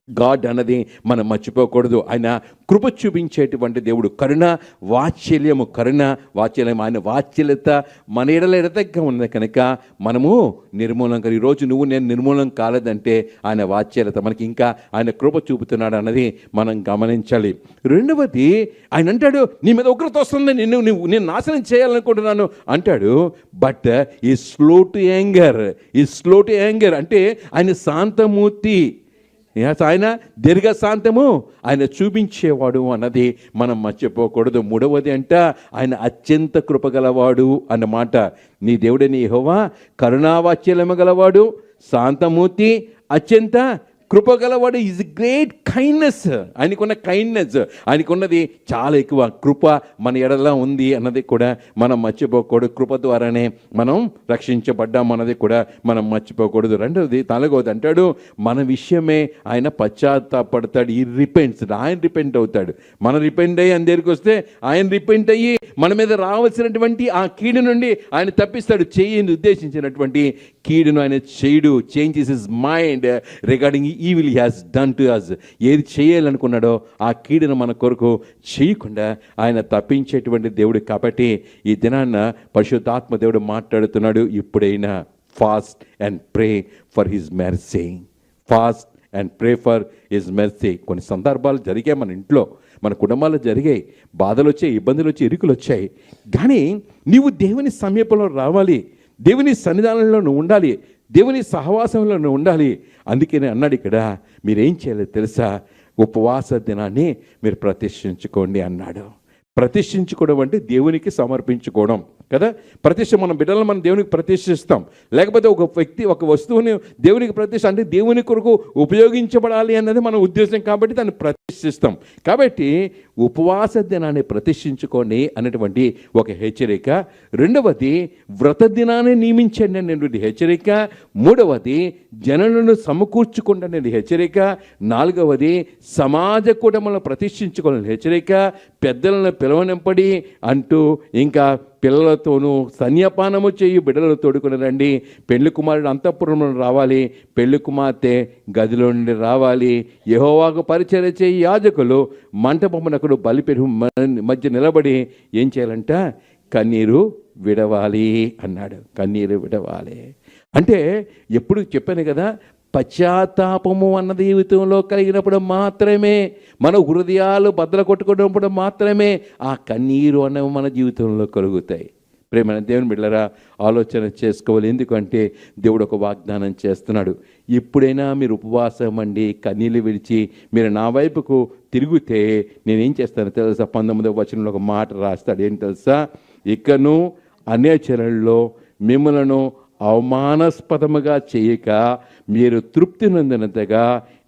గాడ్ అన్నది మనం మర్చిపోకూడదు. ఆయన కృప చూపించేటువంటి దేవుడు. కరుణ వాత్సల్యము, వాత్సల్యం, ఆయన వాత్సల్యత మన ఎడల ఎడతగ్గా ఉన్నది కనుక మనము నిర్మూలం. ఈరోజు నువ్వు నేను నిర్మూలం కాలేదంటే ఆయన వాత్సల్యత మనకి ఇంకా ఆయన కృప చూపుతున్నాడు అన్నది మనం గమనించాలి. రెండవది, ఆయన అంటాడు, నీ మీద ఉగ్రత వస్తుంది, నేను నాశనం చేయాలనుకుంటున్నాను అంటాడు. బట్ ఈ స్లో టు యాంగర్ అంటే ఆయన శాంతమూర్తి, ఆయన దీర్ఘశాంతము ఆయన చూపించేవాడు అన్నది మనం మర్చిపోకూడదు. మూడవది అంట, ఆయన అత్యంత కృపగలవాడు అన్నమాట. నీ దేవుడని యెహోవా కరుణావాత్సల్యము గలవాడు, శాంతమూర్తి, అత్యంత కృపగలవాడు. Is great kindness. ఆయనకున్న కైండ్నెస్, ఆయనకున్నది చాలా ఎక్కువ. కృప మన ఎడలా ఉంది అన్నది కూడా మనం మర్చిపోకూడదు. కృప ద్వారానే మనం రక్షించబడ్డాం అన్నది కూడా మనం మర్చిపోకూడదు. రెండవది, నాలుగవది అంటాడు, మన విషయమే ఆయన పశ్చాత్తాపడతాడు. ఈ రిపెంట్స్, ఆయన రిపెంట్ అవుతాడు. మనం రిపెంట్ అయ్యి ఆయన దగ్గరికి వస్తే ఆయన రిపెంట్ అయ్యి మన మీద రావాల్సినటువంటి ఆ కీడు నుండి ఆయన తప్పిస్తాడు. చేయని ఉద్దేశించినటువంటి కీడును ఆయన చేయడు. Changes his mind regarding evil he has done to us. ఏది చేయాలనుకున్నాడో ఆ కీడును మన కొరకు చేయకుండా ఆయన తప్పించేటువంటి దేవుడు. కాబట్టి ఈ దినాన్న పరిశుద్ధాత్మ దేవుడు మాట్లాడుతున్నాడు, ఇప్పుడైనా fast and pray for his mercy. Fast and pray for his mercy. కొన్ని సందర్భాలు జరిగాయి మన ఇంట్లో, మన కుటుంబాల్లో జరిగాయి, బాధలు వచ్చాయి, ఇబ్బందులు వచ్చాయి, ఇరుకులు వచ్చాయి. కానీ నీవు దేవుని సమీపంలో రావాలి, దేవుని సన్నిధానంలో నువ్వు ఉండాలి, దేవుని సహవాసంలో నువ్వు ఉండాలి. అందుకని అన్నాడు ఇక్కడ, మీరేం చేయాలో తెలుసా? ఉపవాస దినాన్ని మీరు ప్రతిష్ఠించుకోండి అన్నాడు. ప్రతిష్ఠించుకోవడం అంటే దేవునికి సమర్పించుకోవడం కదా. ప్రతిష్ఠ, మన బిడ్డలను మనం దేవునికి ప్రతిష్ఠిస్తాం. లేకపోతే ఒక వ్యక్తి, ఒక వస్తువుని దేవునికి ప్రతిష్ఠ అంటే దేవుని కొరకు ఉపయోగించబడాలి అన్నది మన ఉద్దేశం. కాబట్టి దాన్ని ప్రతిష్ఠిస్తాం. కాబట్టి ఉపవాస దినాన్ని ప్రతిష్ఠించుకోండి అనేటువంటి ఒక హెచ్చరిక. రెండవది, వ్రత దినాన్ని నియమించండి అనేటువంటి హెచ్చరిక. మూడవది, జనులను సమకూర్చుకోండి అనేది హెచ్చరిక. నాలుగవది, సమాజ కూటములను ప్రతిష్ఠించుకోవాలని హెచ్చరిక. పెద్దలను పిలవనింపడి అంటూ, ఇంకా పిల్లలతోనూ సన్యపానము చేయి బిడ్డలను తోడుకుని రండి. పెళ్లి కుమారుడు అంతఃపురంలో రావాలి, పెళ్లి కుమార్తె గదిలో నుండి రావాలి. యెహోవాకు పరిచర్య చేయి యాజకులు మంటపమునకుడు బలిపెరు మధ్య నిలబడి ఏం చేయాలంట? కన్నీరు విడవాలి అన్నాడు. కన్నీరు విడవాలి అంటే ఎప్పుడు చెప్పాను కదా, పశ్చాత్తాపము అన్నది జీవితంలో కలిగినప్పుడు మాత్రమే, మన హృదయాలు బద్దలు కొట్టుకున్నప్పుడు మాత్రమే ఆ కన్నీరు అన్నవి మన జీవితంలో కలుగుతాయి. ప్రేమైన దేవుని బిడ్డలారా, ఆలోచన చేసుకోవాలి. ఎందుకంటే దేవుడు ఒక వాగ్దానం చేస్తున్నాడు. ఎప్పుడైనా మీరు ఉపవాసం అండి కన్నీళ్ళు విడిచి మీరు నా వైపుకు తిరిగితే నేనేం చేస్తానో తెలుసా? 19వ వచనంలో ఒక మాట రాస్తాడు. ఏంటి తెలుసా? ఇకను అన్యచరులలో మిమ్మలను అవమానాస్పదముగా చేయక మీరు తృప్తి నొందినంతగా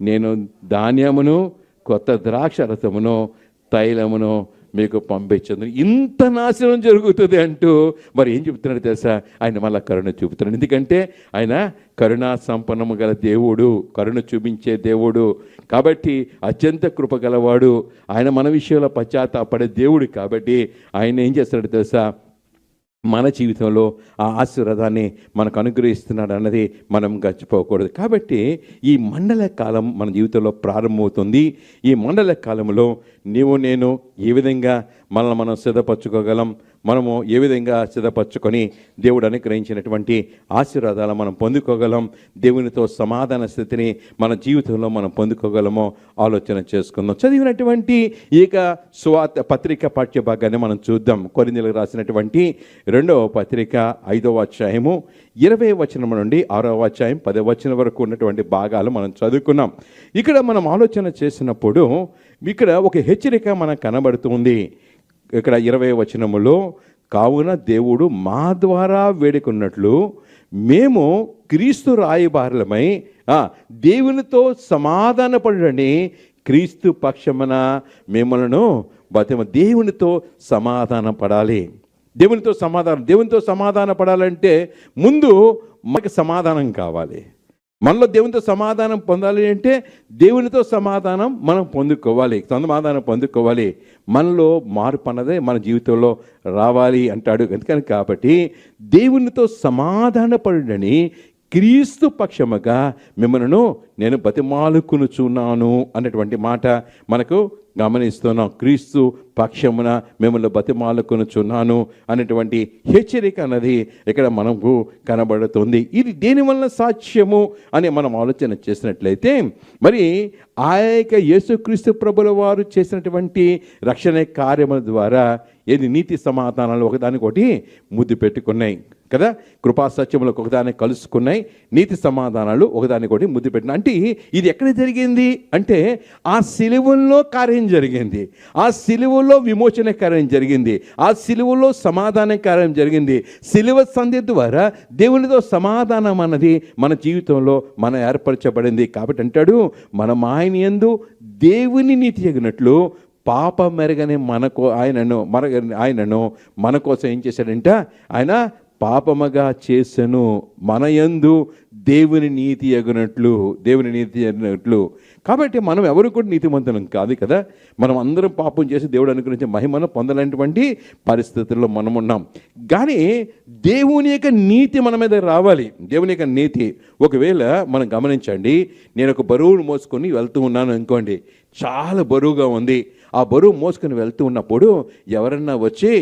నేను ధాన్యమును, కొత్త ద్రాక్షరసమును, తైలమును మీకు పంపించదు. ఇంత నాశనం జరుగుతుంది అంటూ మరి ఏం చెప్తున్నాడు తెలుసా? ఆయన మళ్ళీ కరుణ చూపుతున్నాడు. ఎందుకంటే ఆయన కరుణా సంపన్నము గల దేవుడు, కరుణ చూపించే దేవుడు కాబట్టి, అత్యంత కృప గలవాడు. ఆయన మన విషయంలో పశ్చాత్తాపడే దేవుడు కాబట్టి ఆయన ఏం చేస్తాడు తెలుసా? మన జీవితంలో ఆ ఆశీర్వాదాన్ని మనకు అనుగ్రహిస్తున్నాడు అన్నది మనం గచ్చిపోకూడదు. కాబట్టి ఈ మండల కాలం మన జీవితంలో ప్రారంభమవుతుంది. ఈ మండల కాలంలో నీవు నేను ఏ విధంగా మనల్ని మనం సిద్ధపరచుకోగలం, మనము ఏ విధంగా సిద్ధపరచుకొని దేవుడు అనుగ్రహించినటువంటి ఆశీర్వాదాలు మనం పొందుకోగలం, దేవునితో సమాధాన స్థితిని మన జీవితంలో మనం పొందుకోగలమో ఆలోచన చేసుకుందాం. చదివినటువంటి ఇక సువార్త పత్రిక పాఠ్యభాగాన్ని మనం చూద్దాం. కొరింథీయులకు రాసినటువంటి 2వ పత్రిక 5వ అధ్యాయము 20వ వచనం నుండి 6వ అధ్యాయం 10వ వచనం వరకు ఉన్నటువంటి భాగాలు మనం చదువుకున్నాం. ఇక్కడ మనం ఆలోచన చేసినప్పుడు ఇక్కడ ఒక హెచ్చరిక మనకు కనబడుతుంది. ఇక్కడ 20వ వచనములో, కావున దేవుడు మా ద్వారా వేడుకున్నట్లు మేము క్రీస్తు రాయబారులమై దేవునితో సమాధానపడని క్రీస్తు పక్షమున మిమ్మలను దేవునితో సమాధాన పడాలి. దేవునితో సమాధాన పడాలంటే ముందు మనకి సమాధానం కావాలి. మనలో దేవునితో సమాధానం పొందాలి అంటే దేవునితో సమాధానం మనం పొందుకోవాలి. మనలో మార్పు అన్నదే మన జీవితంలో రావాలి అంటాడు. అందుకని కాబట్టి దేవునితో సమాధాన పడుడని క్రీస్తు పక్షముగా మిమ్మల్ని నేను బతిమాలుకొనుచున్నాను అన్నటువంటి మాట మనకు గమనిస్తున్నాం. క్రీస్తు పక్షమున మిమ్మల్ని బతిమాలుకొనుచున్నాను అనేటువంటి హెచ్చరిక అన్నది ఇక్కడ మనకు కనబడుతుంది. ఇది దేనివల్ల సాక్ష్యము అని మనం ఆలోచన చేసినట్లయితే, మరి ఆ యొక్క యేసుక్రీస్తు ప్రభుల వారు చేసినటువంటి రక్షణ కార్యముల ద్వారా ఏది నీతి సమాధానాలు ఒకదానికొకటి ముద్దు పెట్టుకున్నాయి కదా, కృపా సత్యములకు ఒకదాన్ని కలుసుకున్నాయి, నీతి సమాధానాలు ఒకదానికొకటి ముద్దు పెట్టినాయి. అంటే ఇది ఎక్కడ జరిగింది అంటే ఆ సిలువలో కార్యం జరిగింది, ఆ సిలువలో విమోచన కార్యం జరిగింది, ఆ సిలువలో సమాధాన కార్యం జరిగింది. సిలువ సంధి ద్వారా దేవునితో సమాధానం అన్నది మన జీవితంలో మనం ఏర్పరచబడింది. కాబట్టి అంటాడు, మనం ఆయన యందు దేవుని నీతి ఎగినట్లు పాప మెరగని ఆయనను మన కోసం ఏం చేశాడంట? ఆయన పాపముగా చేసెను, మన యందు దేవుని నీతి ఎగినట్లు. కాబట్టి మనం ఎవరు కూడా నీతిమంతులం కాదు కదా. మనం అందరం పాపం చేసి దేవుడు అనుగ్రహించే మహిమను పొందలేనటువంటి పరిస్థితుల్లో మనం ఉన్నాం. కానీ దేవుని యొక్క నీతి మన మీద రావాలి. దేవుని యొక్క నీతి ఒకవేళ మనం గమనించండి, నేను ఒక బరువును మోసుకొని వెళ్తూ ఉన్నాను అనుకోండి, చాలా బరువుగా ఉంది. ఆ బరువు మోసుకొని వెళ్తూ ఉన్నప్పుడు ఎవరన్నా వచ్చి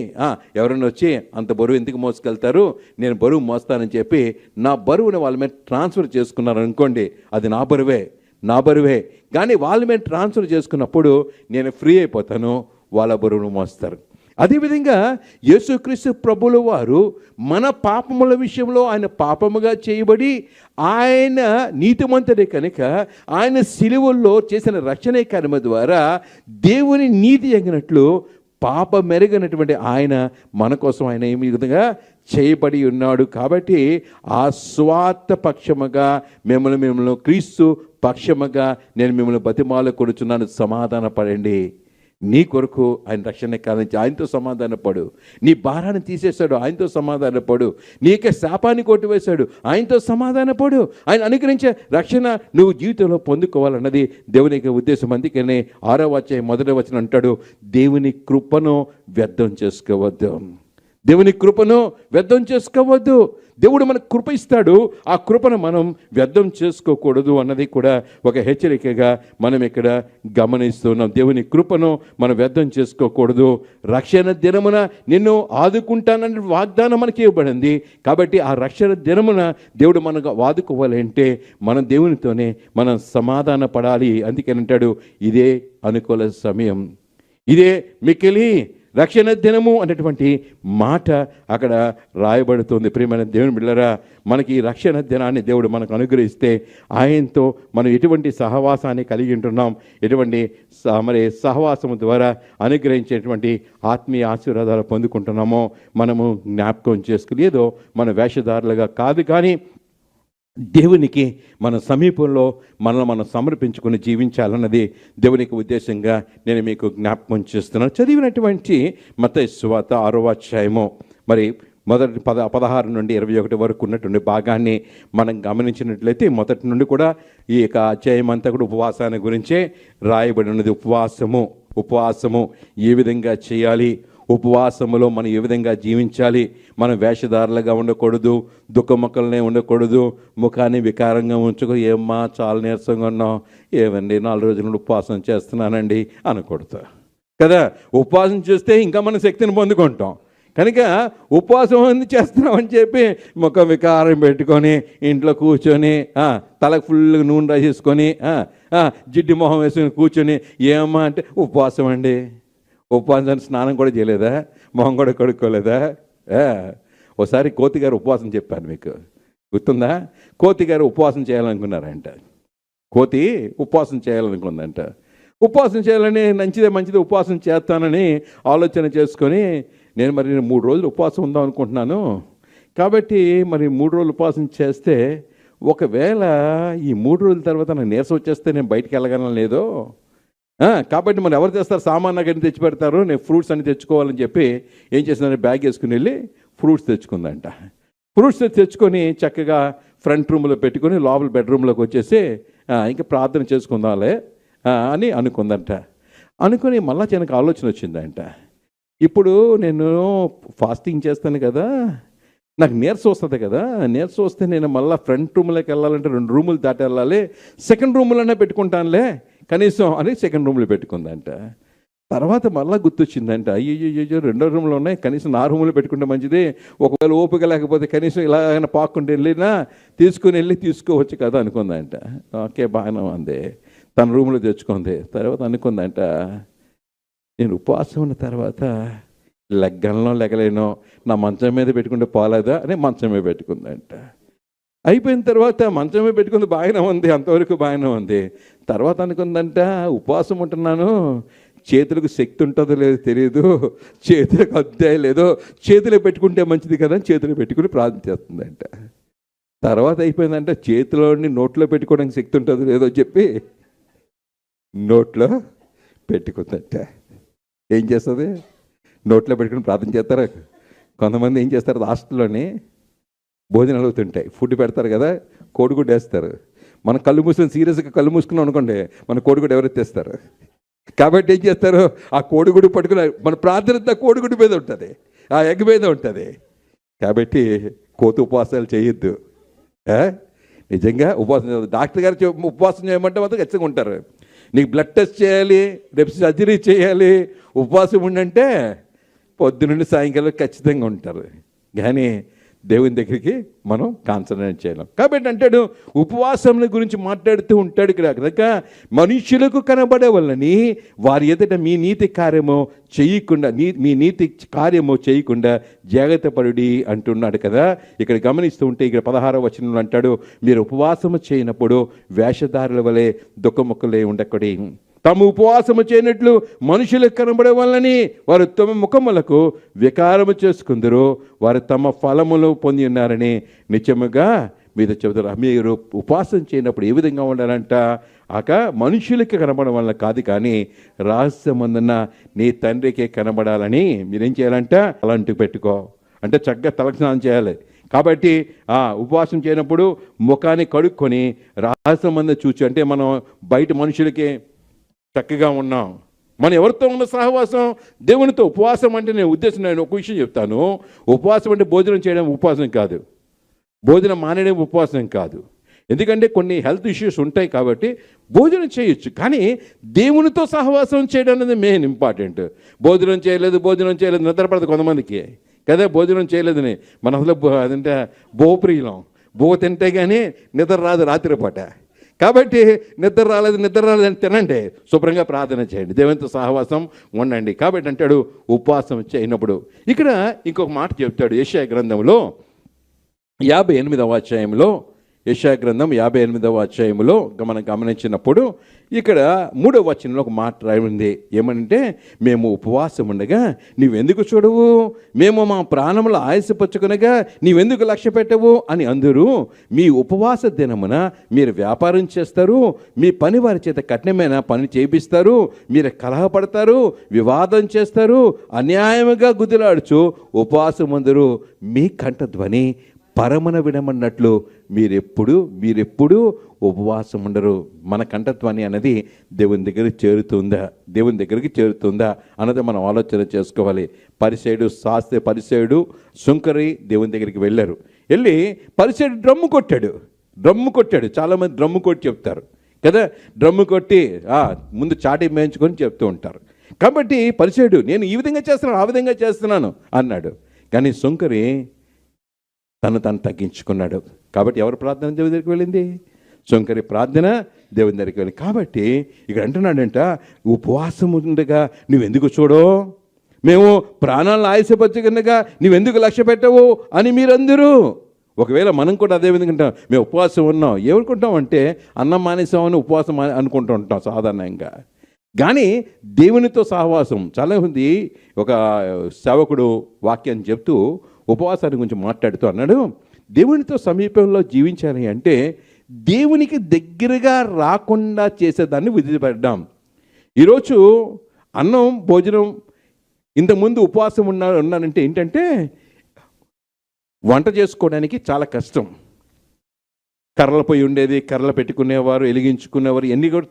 అంత బరువు ఎందుకు మోసుకెళ్తారు, నేను బరువు మోస్తానని చెప్పి నా బరువుని వాళ్ళ మీద ట్రాన్స్ఫర్ చేసుకున్నారు అనుకోండి, అది నా బరువే. కానీ వాళ్ళ మీద ట్రాన్స్ఫర్ చేసుకున్నప్పుడు నేను ఫ్రీ అయిపోతాను, వాళ్ళ బరువును మోస్తారు. అదేవిధంగా యేసుక్రీస్తు ప్రభుల వారు మన పాపముల విషయంలో ఆయన పాపముగా చేయబడి ఆయన నీతిమంతుడే కనుక ఆయన సిలువల్లో చేసిన రక్షణ కార్యము ద్వారా దేవుని నీతి ఎగినట్లు పాప మెరుగనటువంటి ఆయన మన కోసం ఆయన ఏ విధంగా చేయబడి ఉన్నాడు. కాబట్టి ఆ స్వార్థ పక్షముగా మిమ్మల్ని క్రీస్తు పక్షముగా నేను మిమ్మల్ని బతిమాలుకొనుచున్నాను, సమాధాన పడండి. నీ కొరకు ఆయన రక్షణ కారించి ఆయనతో సమాధానపడు. నీ భారాన్ని తీసేశాడు, ఆయనతో సమాధానపడు. నీ యొక్క శాపాన్ని కొట్టివేశాడు, ఆయనతో సమాధానపడు. ఆయన అనుగ్రహించే రక్షణ నువ్వు జీవితంలో పొందుకోవాలన్నది దేవుని యొక్క ఉద్దేశం. అందుకనే 6వ అధ్యాయం 1వ వచనం అంటాడు, దేవుని కృపను వ్యర్థం చేసుకోవద్దు. దేవుడు మనకు కృప ఇస్తాడు, ఆ కృపను మనం వ్యర్థం చేసుకోకూడదు అన్నది కూడా ఒక హెచ్చరికగా మనం ఇక్కడ గమనిస్తున్నాం. దేవుని కృపను మనం వ్యర్థం చేసుకోకూడదు. రక్షణ దినమున నిన్ను ఆదుకుంటానన్న వాగ్దానం మనకి ఇవ్వబడింది. కాబట్టి ఆ రక్షణ దినమున దేవుడు మనకు ఆదుకోవాలంటే మనం దేవునితోనే మనం సమాధాన పడాలి. అందుకని అంటాడు, ఇదే అనుకూల సమయం, ఇదే మిక్కిలి రక్షణ దినము అనేటువంటి మాట అక్కడ రాయబడుతుంది. ప్రియమైన దేవుని బిడ్డలారా, మనకి ఈ రక్షణ దినాన్ని దేవుడు మనకు అనుగ్రహిస్తే ఆయనతో మనం ఎటువంటి సహవాసాన్ని కలిగి ఉంటున్నాం, ఎటువంటి మరి సహవాసము ద్వారా అనుగ్రహించేటువంటి ఆత్మీయ ఆశీర్వాదాలు పొందుకుంటున్నామో మనము జ్ఞాపకం చేసుకుని, ఏదో మన వేషధారులుగా కాదు కానీ దేవునికి మన సమీపంలో మనం సమర్పించుకుని జీవించాలన్నది దేవునికి ఉద్దేశంగా నేను మీకు జ్ఞాపకం చేస్తున్నాను. చదివినటువంటి మత్తయి సువార్త 6వ అధ్యాయము మరి మొదటి 16 నుండి 21 వరకు ఉన్నటువంటి భాగాన్ని మనం గమనించినట్లయితే మొదటి నుండి కూడా ఈ యొక్క అధ్యాయం అంతా కూడా ఉపవాసాన్ని గురించే రాయబడి ఉన్నది. ఉపవాసము ఏ విధంగా చేయాలి, ఉపవాసములో మనం ఏ విధంగా జీవించాలి, మనం వేషధారులుగా ఉండకూడదు, దుఃఖముఖలనే ఉండకూడదు, ముఖాన్ని వికారంగా ఉంచుకో, ఏమ్మా చాలా నీరసంగా ఉన్నాం, ఏమండి 4 రోజుల నుండి ఉపవాసం చేస్తున్నానండి అనకూడదు కదా. ఉపవాసం చేస్తే ఇంకా మన శక్తిని పొందుకుంటాం కనుక ఉపవాసం ఎందుకు చేస్తున్నామని చెప్పి ముఖం వికారం పెట్టుకొని ఇంట్లో కూర్చొని తలకు ఫుల్గా నూనె రాసేసుకొని జిడ్డు మొహం వేసుకొని కూర్చొని ఏమ్మా అంటే ఉపవాసం అండి. ఉపవాసానికి స్నానం కూడా చేయలేదా, మొహం కూడా కడుక్కోలేదా? ఒకసారి కోతి గారు ఉపవాసం చెప్పాను, మీకు గుర్తుందా? కోతి గారు ఉపవాసం చేయాలనుకున్నారంట. కోతి ఉపవాసం చేయాలనుకుందంట. ఉపవాసం చేయాలని మంచిదే ఉపవాసం చేస్తానని ఆలోచన చేసుకొని నేను 3 రోజులు ఉపవాసం ఉందాం అనుకుంటున్నాను, కాబట్టి 3 రోజులు ఉపవాసం చేస్తే ఒకవేళ ఈ 3 రోజుల తర్వాత నాకు నీరసం వచ్చేస్తే నేను బయటికి వెళ్ళగలను లేదో, కాబట్టి ఎవరు తెస్తారు, సామాన్ అన్ని తెచ్చి పెడతారు, నేను ఫ్రూట్స్ అన్ని తెచ్చుకోవాలని చెప్పి ఏం చేసిందంటే బ్యాగ్ వేసుకుని వెళ్ళి ఫ్రూట్స్ తెచ్చుకుందంట. ఫ్రూట్స్ తెచ్చుకొని చక్కగా ఫ్రంట్ రూమ్లో పెట్టుకొని లోపల బెడ్రూమ్లోకి వచ్చేసి ఇంకా ప్రార్థన చేసుకుందాంలే అని అనుకుందంట. అనుకుని మళ్ళా చిన్నకు ఆలోచన వచ్చిందంట, ఇప్పుడు నేను ఫాస్టింగ్ చేస్తాను కదా, నాకు నీరసం వస్తుంది కదా, నీరసం వస్తే నేను మళ్ళీ ఫ్రంట్ రూమ్లోకి వెళ్ళాలంటే 2 రూములు దాటి వెళ్ళాలి, సెకండ్ రూమ్లోనే పెట్టుకుంటానులే కనీసం అని సెకండ్ రూమ్లో పెట్టుకుందంట. తర్వాత మళ్ళీ గుర్తొచ్చిందంట, అయ్యో 2వ రూమ్లో ఉన్నాయి, కనీసం నా రూమ్లో పెట్టుకుంటే మంచిది, ఒకవేళ ఓపిక లేకపోతే కనీసం ఇలాగైనా పాక్కుంటూ వెళ్ళినా తీసుకోవచ్చు కదా అనుకుందంట. ఓకే బాగానే ఉంది, తన రూమ్లో తెచ్చుకుంది. తర్వాత అనుకుందంట, నేను ఉపవాసం ఉన్న తర్వాత లెగలేనో, నా మంచం మీద పెట్టుకుంటే పోలేదా అని మంచం మీద పెట్టుకుందంట. అయిపోయిన తర్వాత మంచం మీద పెట్టుకుంది, బాగానే ఉంది, అంతవరకు బాగానే ఉంది. తర్వాత అనుకుందంట, ఉపవాసం ఉంటున్నాను, చేతులకు శక్తి ఉంటుందో లేదో తెలియదు, చేతులకు అధ్యాయం లేదో, చేతిలో పెట్టుకుంటే మంచిది కదా అని చేతిలో పెట్టుకుని ప్రార్థన చేస్తుందంట. తర్వాత అయిపోయిందంట, చేతిలోని నోట్లో పెట్టుకోవడానికి శక్తి ఉంటుందో లేదో చెప్పి నోట్లో పెట్టుకుందంట. ఏం చేస్తుంది, నోట్లో పెట్టుకుని ప్రార్థన చేస్తారా? కొంతమంది ఏం చేస్తారు, హాస్టల్లోని భోజనాలు అవుతుంటాయి, ఫుడ్ పెడతారు కదా, కోడిగుడ్డు వేస్తారు. మనం కళ్ళు మూసుకొని సీరియస్గా కళ్ళు మూసుకున్నాం అనుకోండి, మన కోడిగుడ్డు ఎవరు తెస్తారు. కాబట్టి ఏం చేస్తారు, ఆ కోడిగుడ్డు పట్టుకుని మన ప్రార్థన కోడిగుడ్డు మీద ఉంటుంది, ఆ ఎగ్ మీద ఉంటుంది. కాబట్టి కోతి ఉపవాసాలు చేయొద్దు. నిజంగా ఉపవాసం డాక్టర్ గారు ఉపవాసం చేయమంటే మాత్రం ఖచ్చితంగా ఉంటారు. నీకు బ్లడ్ టెస్ట్ చేయాలి, రేపు సర్జరీ చేయాలి, ఉపవాసం ఉండంటే పొద్దునుండి సాయంకాలం ఖచ్చితంగా ఉంటారు. కానీ దేవుని దగ్గరికి మనం కాన్సన్ట్రేట్ చేయలేం. కాబట్టి అంటాడు, ఉపవాసం గురించి మాట్లాడుతూ ఉంటాడు ఇక్కడ. కనుక మనుషులకు కనబడే వల్లని వారి ఎదుట మీ నీతి కార్యము చేయకుండా, మీ నీతి కార్యము చేయకుండా జాగ్రత్త పడుడి అంటున్నాడు కదా. ఇక్కడ గమనిస్తూ ఉంటే ఇక్కడ 16వ వచనంలో అంటాడు, మీరు ఉపవాసము చేయనప్పుడు వేషధారుల వలె దుఃఖముఖలే ఉండకూడి, తాము ఉపవాసము చేయనట్లు మనుషులకు కనబడే వల్లని వారు తమ ముఖములకు వికారము చేసుకుందరు, వారు తమ ఫలములు పొంది ఉన్నారని నిత్యముగా మీద చెబుతారు. మీరు ఉపవాసం చేయనప్పుడు ఏ విధంగా ఉండాలంట, మనుషులకి కనబడడం వల్ల కాదు, కానీ రహస్యమందున్న నీ తండ్రికి కనబడాలని మీరేం చేయాలంట, అలాంటివి పెట్టుకో అంటే చక్కగా తలకు స్నానం చేయాలి. కాబట్టి ఉపవాసం చేయనప్పుడు ముఖాన్ని కడుక్కొని రహస్యమందు చూచి, అంటే మనం బయట మనుషులకి చక్కగా ఉన్నాం, మనం ఎవరితో ఉన్న సహవాసం దేవునితో. ఉపవాసం అంటే నేను ఉద్దేశం, నేను ఒక విషయం చెప్తాను, ఉపవాసం అంటే భోజనం చేయడం ఉపవాసం కాదు, భోజనం మానేయడం ఉపవాసం కాదు. ఎందుకంటే కొన్ని హెల్త్ ఇష్యూస్ ఉంటాయి కాబట్టి భోజనం చేయొచ్చు, కానీ దేవునితో సహవాసం చేయడం అనేది మెయిన్ ఇంపార్టెంట్. భోజనం చేయలేదు నిద్రపడదు కొంతమందికి కదా, భోజనం చేయలేదని మన అసలు అదంటే బోప్రియులం, తింటే కానీ నిద్ర రాదు రాత్రిపూట. కాబట్టి నిద్ర రాలేదని తినండి, శుభ్రంగా ప్రార్థన చేయండి, దేవునితో సహవాసం ఉండండి. కాబట్టి అంటాడు ఉపవాసం చేయనప్పుడు. ఇక్కడ ఇంకొక మాట చెప్తాడు యెషయా గ్రంథంలో 58వ అధ్యాయంలో, యెషయా గ్రంథం 58వ అధ్యాయంలో మనం గమనించినప్పుడు ఇక్కడ 3వ వచనంలో ఒక మాట రాయి ఉంది. ఏమంటే, మేము ఉపవాసం ఉండగా నీవెందుకు చూడవు, మేము మా ప్రాణములు ఆయాసపరుచుకొనగా నీవెందుకు లక్ష్య పెట్టవు అని అందరూ. మీ ఉపవాస దినమున మీరు వ్యాపారం చేస్తారు, మీ పని వారి చేత కఠినమైన పని చేపిస్తారు, మీరు కలహపడతారు, వివాదం చేస్తారు, అన్యాయముగా గుదిలాడుచు ఉపవాసం అందరూ మీ కంఠధ్వని పరమన వినమన్నట్లు మీరెప్పుడు ఉపవాసం ఉండరు. మన కంఠత్వాన్ని అనేది దేవుని దగ్గరికి చేరుతుందా అన్నది మనం ఆలోచన చేసుకోవాలి. పరిసయుడు సుంకరి దేవుని దగ్గరికి వెళ్ళారు. వెళ్ళి పరిసయుడు డ్రమ్ము కొట్టాడు. చాలామంది డ్రమ్ము కొట్టి చెప్తారు కదా, డ్రమ్ము కొట్టి ముందు చాటి మేయించుకొని చెప్తూ ఉంటారు. కాబట్టి పరిసయుడు నేను ఈ విధంగా చేస్తున్నాను, ఆ విధంగా చేస్తున్నాను అన్నాడు. కానీ సుంకరి తను తగ్గించుకున్నాడు. కాబట్టి ఎవరి ప్రార్థన దేవుని దగ్గరికి వెళ్ళింది? సుంకరి ప్రార్థన దేవుని దగ్గరికి వెళ్ళింది. కాబట్టి ఇక్కడ అంటున్నాడంట, ఉపవాసం ఉండగా నువ్వెందుకు చూడో, మేము ప్రాణాలను ఆయాసపరచుకునగా నువ్వెందుకు లక్ష్య పెట్టవు అని మీరందరూ. ఒకవేళ మనం కూడా అదే విధంగా ఉంటాం, మేము ఉపవాసం ఉన్నాం. ఏమనుకుంటాం అంటే అన్నం మానేసామని ఉపవాసం అనుకుంటూ ఉంటాం సాధారణంగా. కానీ దేవునితో సహవాసం చాలా ఉంది. ఒక సేవకుడు వాక్యాన్ని చెప్తూ ఉపవాసాన్ని గురించి మాట్లాడుతూ అన్నాడు, దేవునితో సమీపంలో జీవించాలి అంటే దేవునికి దగ్గరగా రాకుండా చేసేదాన్ని విధిపెట్టాం. ఈరోజు అన్నం భోజనం ఇంతకుముందు ఉపవాసం ఉన్నానంటే ఏంటంటే వంట చేసుకోవడానికి చాలా కష్టం. కర్రల పొయ్యి ఉండేది, కర్రలు పెట్టుకునేవారు, వెలిగించుకునేవారు, ఎన్ని కూడా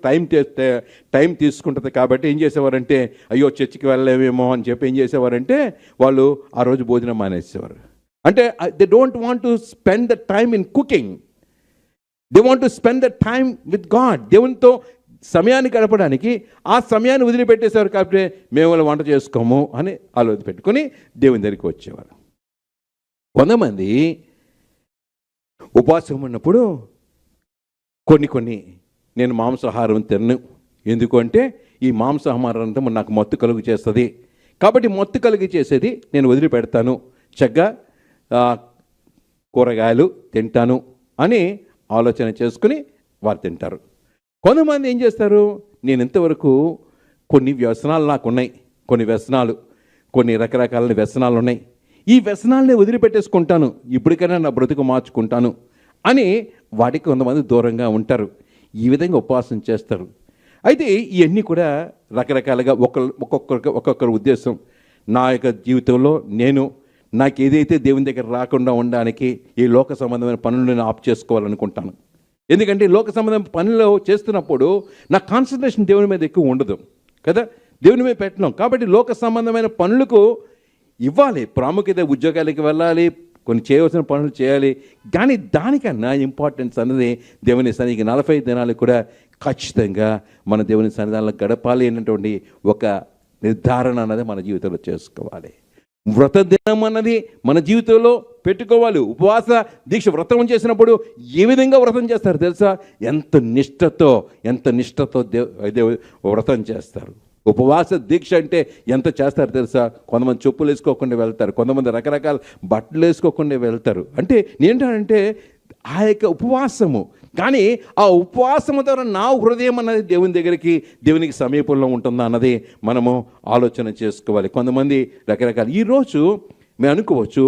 టైం తీసుకుంటుంది. కాబట్టి ఏం చేసేవారంటే అయ్యో చర్చికి వెళ్ళలేమేమో అని చెప్పి ఏం చేసేవారంటే వాళ్ళు ఆ రోజు భోజనం మానేసేవారు. అంటే they don't want to spend the time in cooking, they want to spend the time with God. దేవునితో సమయాన్ని గడపడానికి ఆ సమయాన్ని వదిలిపెట్టేసేవారు. కాబట్టి మేము వంట చేసుకోము అని ఆలోచన పెట్టుకొని దేవుని దగ్గరికి వచ్చేవారు. కొంతమంది ఉపవాసం ఉన్నప్పుడు కొన్ని నేను మాంసాహారం తినను, ఎందుకు అంటే ఈ మాంసాహారం అంతా నాకు మత్తు కలుగు చేస్తుంది, కాబట్టి మత్తు కలుగు చేసేది నేను వదిలిపెడతాను, చక్కగా కూరగాయలు తింటాను అని ఆలోచన చేసుకుని వారు తింటారు. కొంతమంది ఏం చేస్తారు, నేను ఇంతవరకు కొన్ని వ్యసనాలు నాకున్నాయి, కొన్ని రకరకాల వ్యసనాలు ఉన్నాయి, ఈ వ్యసనాలని వదిలిపెట్టేసుకుంటాను, ఇప్పటికైనా నా బ్రతుకు మార్చుకుంటాను అని వాటికి కొంతమంది దూరంగా ఉంటారు. ఈ విధంగా ఉపవాసం చేస్తారు. అయితే ఇవన్నీ కూడా రకరకాలుగా ఒక్కొక్కరి ఉద్దేశం. నా యొక్క జీవితంలో నాకు ఏదైతే దేవుని దగ్గర రాకుండా ఉండడానికి ఈ లోక సంబంధమైన పనులు నేను ఆఫ్ చేసుకోవాలనుకుంటాను. ఎందుకంటే లోక సంబంధమైన పనులు చేస్తున్నప్పుడు నా కాన్సన్ట్రేషన్ దేవుని మీద ఎక్కువ ఉండదు కదా, దేవుని మీద పెట్టడం. కాబట్టి లోక సంబంధమైన పనులకు ఇవ్వాలి ప్రాముఖ్యత, ఉద్యోగాలకి వెళ్ళాలి, కొన్ని చేయవలసిన పనులు చేయాలి. కానీ దానికన్నా ఇంపార్టెన్స్ అన్నది దేవుని సన్నిధికి 45 దినాలు కూడా ఖచ్చితంగా మన దేవుని సన్నిధానంలో గడపాలి అన్నటువంటి ఒక నిర్ధారణ అన్నది మన జీవితంలో చేసుకోవాలి. వ్రత దినం అన్నది మన జీవితంలో పెట్టుకోవాలి. ఉపవాస దీక్ష వ్రతం చేసినప్పుడు ఏ విధంగా వ్రతం చేస్తారు తెలుసా? ఎంత నిష్టతో వ్రతం చేస్తారు. ఉపవాస దీక్ష అంటే ఎంత చేస్తారు తెలుసా? కొంతమంది చెప్పులు వేసుకోకుండా వెళ్తారు, కొంతమంది రకరకాల బట్టలు వేసుకోకుండా వెళ్తారు. అంటే ఏంటంటే ఆ యొక్క ఉపవాసము, కానీ ఆ ఉపవాసము ద్వారా నా హృదయం అన్నది దేవునికి సమీపంలో ఉంటుందా అన్నది మనము ఆలోచన చేసుకోవాలి. కొంతమంది రకరకాల ఈరోజు మేము అనుకోవచ్చు,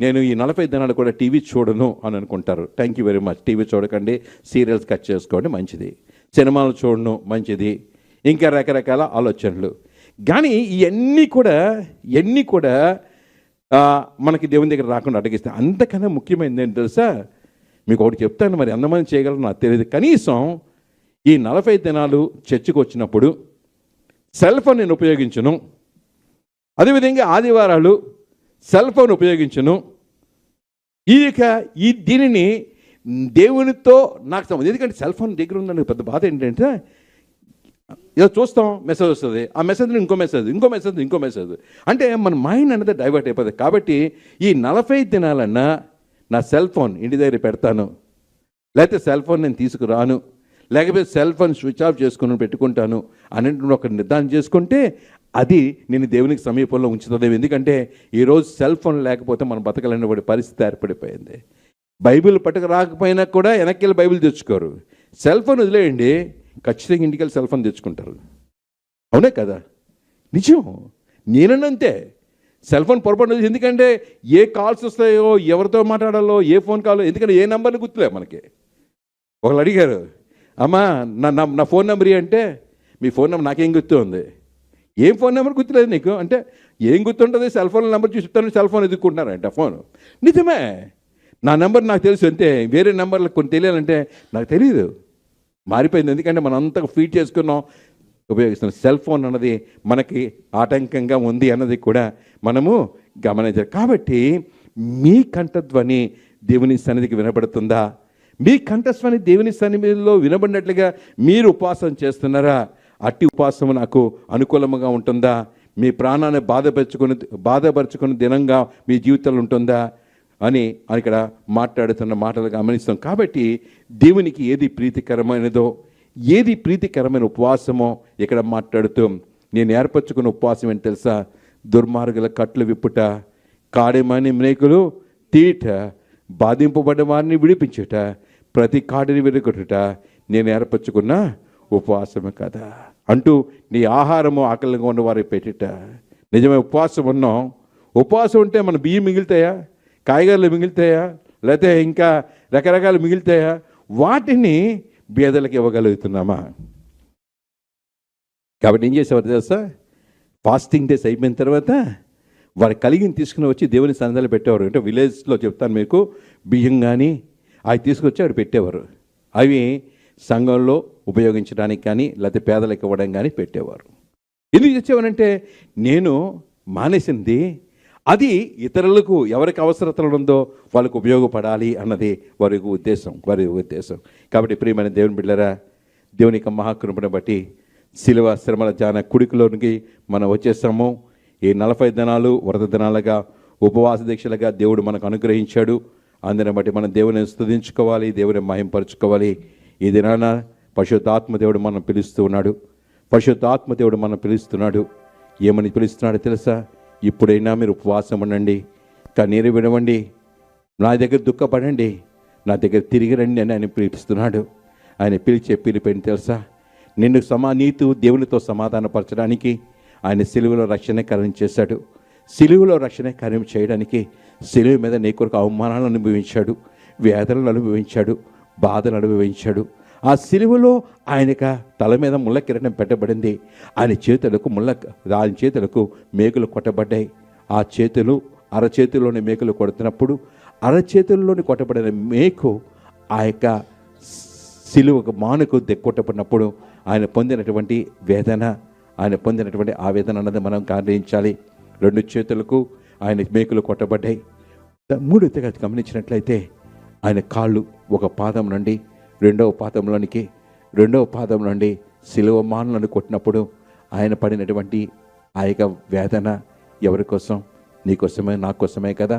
నేను ఈ 45 దినాలు కూడా టీవీ చూడను అని అనుకుంటారు. Thank you very much. TV చూడకండి, సీరియల్స్ కట్ చేసుకోండి, మంచిది. సినిమాలు చూడను, మంచిది. ఇంకా రకరకాల ఆలోచనలు. కానీ ఇవన్నీ కూడా మనకి దేవుని దగ్గర రాకుండా అడిగిస్తాయి. అంతకన్నా ముఖ్యమైనది ఏంటి తెలుసా? మీకు ఒకటి చెప్తాను, మరి ఎంతమంది చేయగలరు నాకు తెలియదు. కనీసం ఈ 45 దినాలు చర్చికి వచ్చినప్పుడు సెల్ ఫోన్ నేను ఉపయోగించను, అదేవిధంగా ఆదివారాలు సెల్ ఫోన్ ఉపయోగించను. దీనిని దేవునితో నాకు సంబంధం. ఎందుకంటే సెల్ ఫోన్ దగ్గర ఉందని పెద్ద బాధ ఏంటంటే ఏదో చూస్తాం, మెసేజ్ వస్తుంది, ఆ మెసేజ్లో ఇంకో మెసేజ్ అంటే మన మైండ్ అనేది డైవర్ట్ అయిపోతుంది. కాబట్టి ఈ 45 దినాలన్నా నా సెల్ ఫోన్ ఇంటి దగ్గర పెడతాను, లేకపోతే సెల్ ఫోన్ నేను తీసుకురాను, లేకపోతే సెల్ ఫోన్ స్విచ్ ఆఫ్ చేసుకుని పెట్టుకుంటాను అనేటువంటి ఒక నిర్ధారణ చేసుకుంటే అది నేను దేవునికి సమీపంలో ఉంచుతుంది. ఎందుకంటే ఈరోజు సెల్ ఫోన్ లేకపోతే మనం బతకలేని పరిస్థితి ఏర్పడిపోయింది. బైబిల్ పట్టుకు రాకపోయినా కూడా వెనక్కి వెళ్ళి బైబిల్ తెచ్చుకోరు. సెల్ ఫోన్ వదిలేయండి, ఖచ్చితంగా ఇంటికి వెళ్ళి సెల్ ఫోన్ తెచ్చుకుంటారు. అవునే కదా? నిజం. నేనంతే. సెల్ ఫోన్ పొరపాటు, ఎందుకంటే ఏ కాల్స్ వస్తాయో, ఎవరితో మాట్లాడాలో, ఏ ఫోన్ కాలో, ఎందుకంటే ఏ నెంబర్ని గుర్తులే మనకి. ఒకళ్ళు అడిగారు, అమ్మా నా ఫోన్ నెంబర్ అంటే, మీ ఫోన్ నెంబర్ నాకేం గుర్తు ఉంది. ఏం ఫోన్ నెంబర్ గుర్తులేదు నీకు అంటే, ఏం గుర్తుంటుంది, సెల్ ఫోన్ నెంబర్ చూపిస్తాను, సెల్ ఫోన్ ఎదుర్కొంటున్నారంట ఫోన్. నిజమే, నా నెంబర్ నాకు తెలుసు అంతే. వేరే నెంబర్లు కొన్ని తెలియాలంటే నాకు తెలియదు, మారిపోయింది. ఎందుకంటే మనం అంతా ఫీడ్ చేసుకున్నాం, ఉపయోగిస్తున్నాం. సెల్ ఫోన్ అన్నది మనకి ఆటంకంగా ఉంది అన్నది కూడా మనము గమనించాలి. కాబట్టి మీ కంఠధ్వని దేవుని సన్నిధికి వినబడుతుందా? మీ కంఠస్వామి దేవుని సన్నిధిలో వినబడినట్లుగా మీరు ఉపవాసం చేస్తున్నారా? అట్టి ఉపవాసం నాకు అనుకూలముగా ఉంటుందా? మీ ప్రాణాన్ని బాధపరుచుకుని దినంగా మీ జీవితంలో ఉంటుందా అని ఇక్కడ మాట్లాడుతున్న మాటలు గమనిస్తాం. కాబట్టి దేవునికి ఏది ప్రీతికరమైనదో, ఏది ప్రీతికరమైన ఉపవాసమో ఇక్కడ మాట్లాడుతూ, నేను ఏర్పరచుకున్న ఉపవాసం ఏంటి తెలుసా? దుర్మార్గుల కట్లు విప్పుట, కాడేమని మేకులు తీట, బాధింపబడ్డ వారిని విడిపించుట, ప్రతి కాడిని విరగొట్టుట నేను ఏర్పరచుకున్న ఉపవాసమే కదా అంటూ, నీ ఆహారము ఆకలిగా ఉన్న వారికి పెట్టుట. నిజమే, ఉపవాసం ఉన్నాం. ఉపవాసం ఉంటే మన బియ్యం మిగులుతాయా, కాయగూరలు మిగులుతాయా, లేకపోతే ఇంకా రకరకాలు మిగులుతాయా? వాటిని బీదలకు ఇవ్వగలుగుతున్నామా? కాబట్టి ఏం చేసేవారు తెలుసా? ఫాస్టింగ్ డేస్ అయిపోయిన తర్వాత వారు కలిగిని తీసుకుని వచ్చి దేవుని సన్నిధిలో పెట్టేవారు. అంటే విలేజ్లో చెప్తాను మీకు, బియ్యం కానీ అవి తీసుకొచ్చి అక్కడ పెట్టేవారు. అవి సంఘంలో ఉపయోగించడానికి కానీ లేకపోతే పేదలకు ఇవ్వడం కానీ పెట్టేవారు. ఎందుకు తెచ్చేవారంటే, నేను మానేసింది అది ఇతరులకు ఎవరికి అవసరతలు ఉందో వాళ్ళకు ఉపయోగపడాలి అన్నది వారి ఉద్దేశం. కాబట్టి ప్రియమైన దేవుని బిడ్డలారా, దేవుని యొక్క మహాకృపను బట్టి శిలువ శ్రమల జాన కుడికిలోనికి మనం వచ్చేసాము. ఈ 40 దినాలు వ్రత దినాలుగా ఉపవాస దీక్షలుగా దేవుడు మనకు అనుగ్రహించాడు. అందుని బట్టి మనం దేవుని స్తుతించుకోవాలి, దేవుని మహింపరచుకోవాలి. ఈ దినాన పరిశుద్ధాత్మ దేవుడు మనం పిలుస్తున్నాడు. ఏమని పిలుస్తున్నాడు తెలుసా? ఇప్పుడైనా మీరు ఉపవాసం ఉండండి, కన్నీరు విడవండి, నా దగ్గర దుఃఖపడండి, నా దగ్గర తిరిగి రండి అని ఆయన పిలుస్తున్నాడు. ఆయన పిలిచే పిలిపేంటి తెలుసా? నీతు దేవునితో సమాధానపరచడానికి ఆయన సిలువలో రక్షణ కార్యం చేశాడు. సిలువలో రక్షణ కార్యం చేయడానికి సిలువ మీద నీ కొరకు అవమానాలను అనుభవించాడు, వేదనలు అనుభవించాడు, బాధలు అనుభవించాడు. ఆ సిలువలో ఆయనకు తల మీద ముళ్ళ కిరీటం పెట్టబడింది. ఆయన చేతులకు మేకులు కొట్టబడ్డాయి. ఆ చేతులు అరచేతుల్లోని మేకులు కొడుతున్నప్పుడు అరచేతుల్లోని కొట్టబడిన మేకు ఆ యొక్క సిలువకు మానుకు కొట్టబడినప్పుడు ఆయన పొందినటువంటి వేదన, ఆయన పొందినటువంటి ఆవేదన అన్నది మనం గమనించాలి. 2 చేతులకు ఆయన మేకులు కొట్టబడ్డాయి. 3 గమనించినట్లయితే ఆయన కాళ్ళు ఒక పాదం నుండి రెండవ పాదం నుండి సిలువ మానులను కొట్టినప్పుడు ఆయన పడినటువంటి ఆ యొక్క వేదన ఎవరి కోసం? నీకోసమే, నా కోసమే కదా.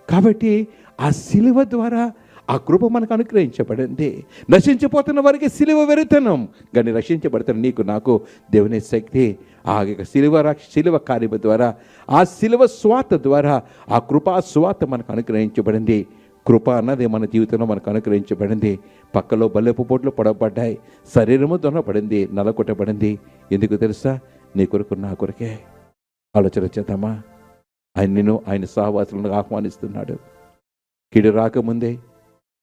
కాబట్టి ఆ సిలువ ద్వారా ఆ కృప మనకు అనుగ్రహించబడింది. నశించిపోతున్న వారికి సిలువ వెరుతనం, కానీ రక్షించబడుతున్న నీకు నాకు దేవుని శక్తి ఆ యొక్క సిలువ కార్యము ద్వారా, ఆ సిలువ స్వాత ద్వారా ఆ కృపా స్వాత మనకు అనుగ్రహించబడింది. కృప అన్నది మన జీవితంలో మనకు అనుగ్రహించబడింది. పక్కలో బల్లెపు పోట్లు పొడవబడ్డాయి, శరీరము దొనపడింది, నలకొట్టబడింది. ఎందుకు తెలుసా? నీ కొరకు, నా కొరకే. ఆలోచన చేద్దామా? ఆయన సహవాసులను ఆహ్వానిస్తున్నాడు. కీడు రాకముందే,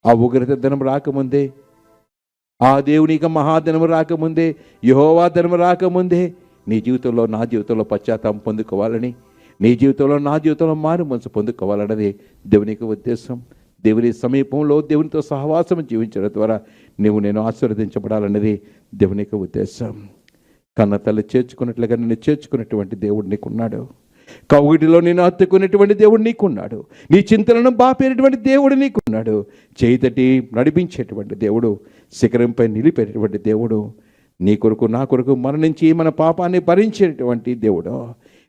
ఆ ఉగ్రత దినం రాకముందే, ఆ దేవునికి మహాదినం రాకముందే, యెహోవా దినం రాకముందే నీ జీవితంలో, నా జీవితంలో పశ్చాత్తాపం పొందుకోవాలని, నీ జీవితంలో, నా జీవితంలో మారు మనసు పొందుకోవాలన్నది దేవునికి ఉద్దేశం. దేవుని సమీపంలో దేవునితో సహవాసం జీవించడం ద్వారా నేను ఆశీర్వదించబడాలన్నది దేవునికి ఉద్దేశం. కన్న తల్లి చేర్చుకున్నట్లుగా నిన్ను చేర్చుకున్నటువంటి దేవుడు నీకున్నాడు. కౌగిటిలో నేను హత్తుకునేటువంటి దేవుడు నీకున్నాడు. నీ చింతలను బాపేటటువంటి దేవుడు నీకున్నాడు. చేయితటి నడిపించేటువంటి దేవుడు, శిఖరంపై నిలిపేటటువంటి దేవుడు, నీ కొరకు, నా కొరకు మరణించి మన పాపాన్ని భరించేటువంటి దేవుడు,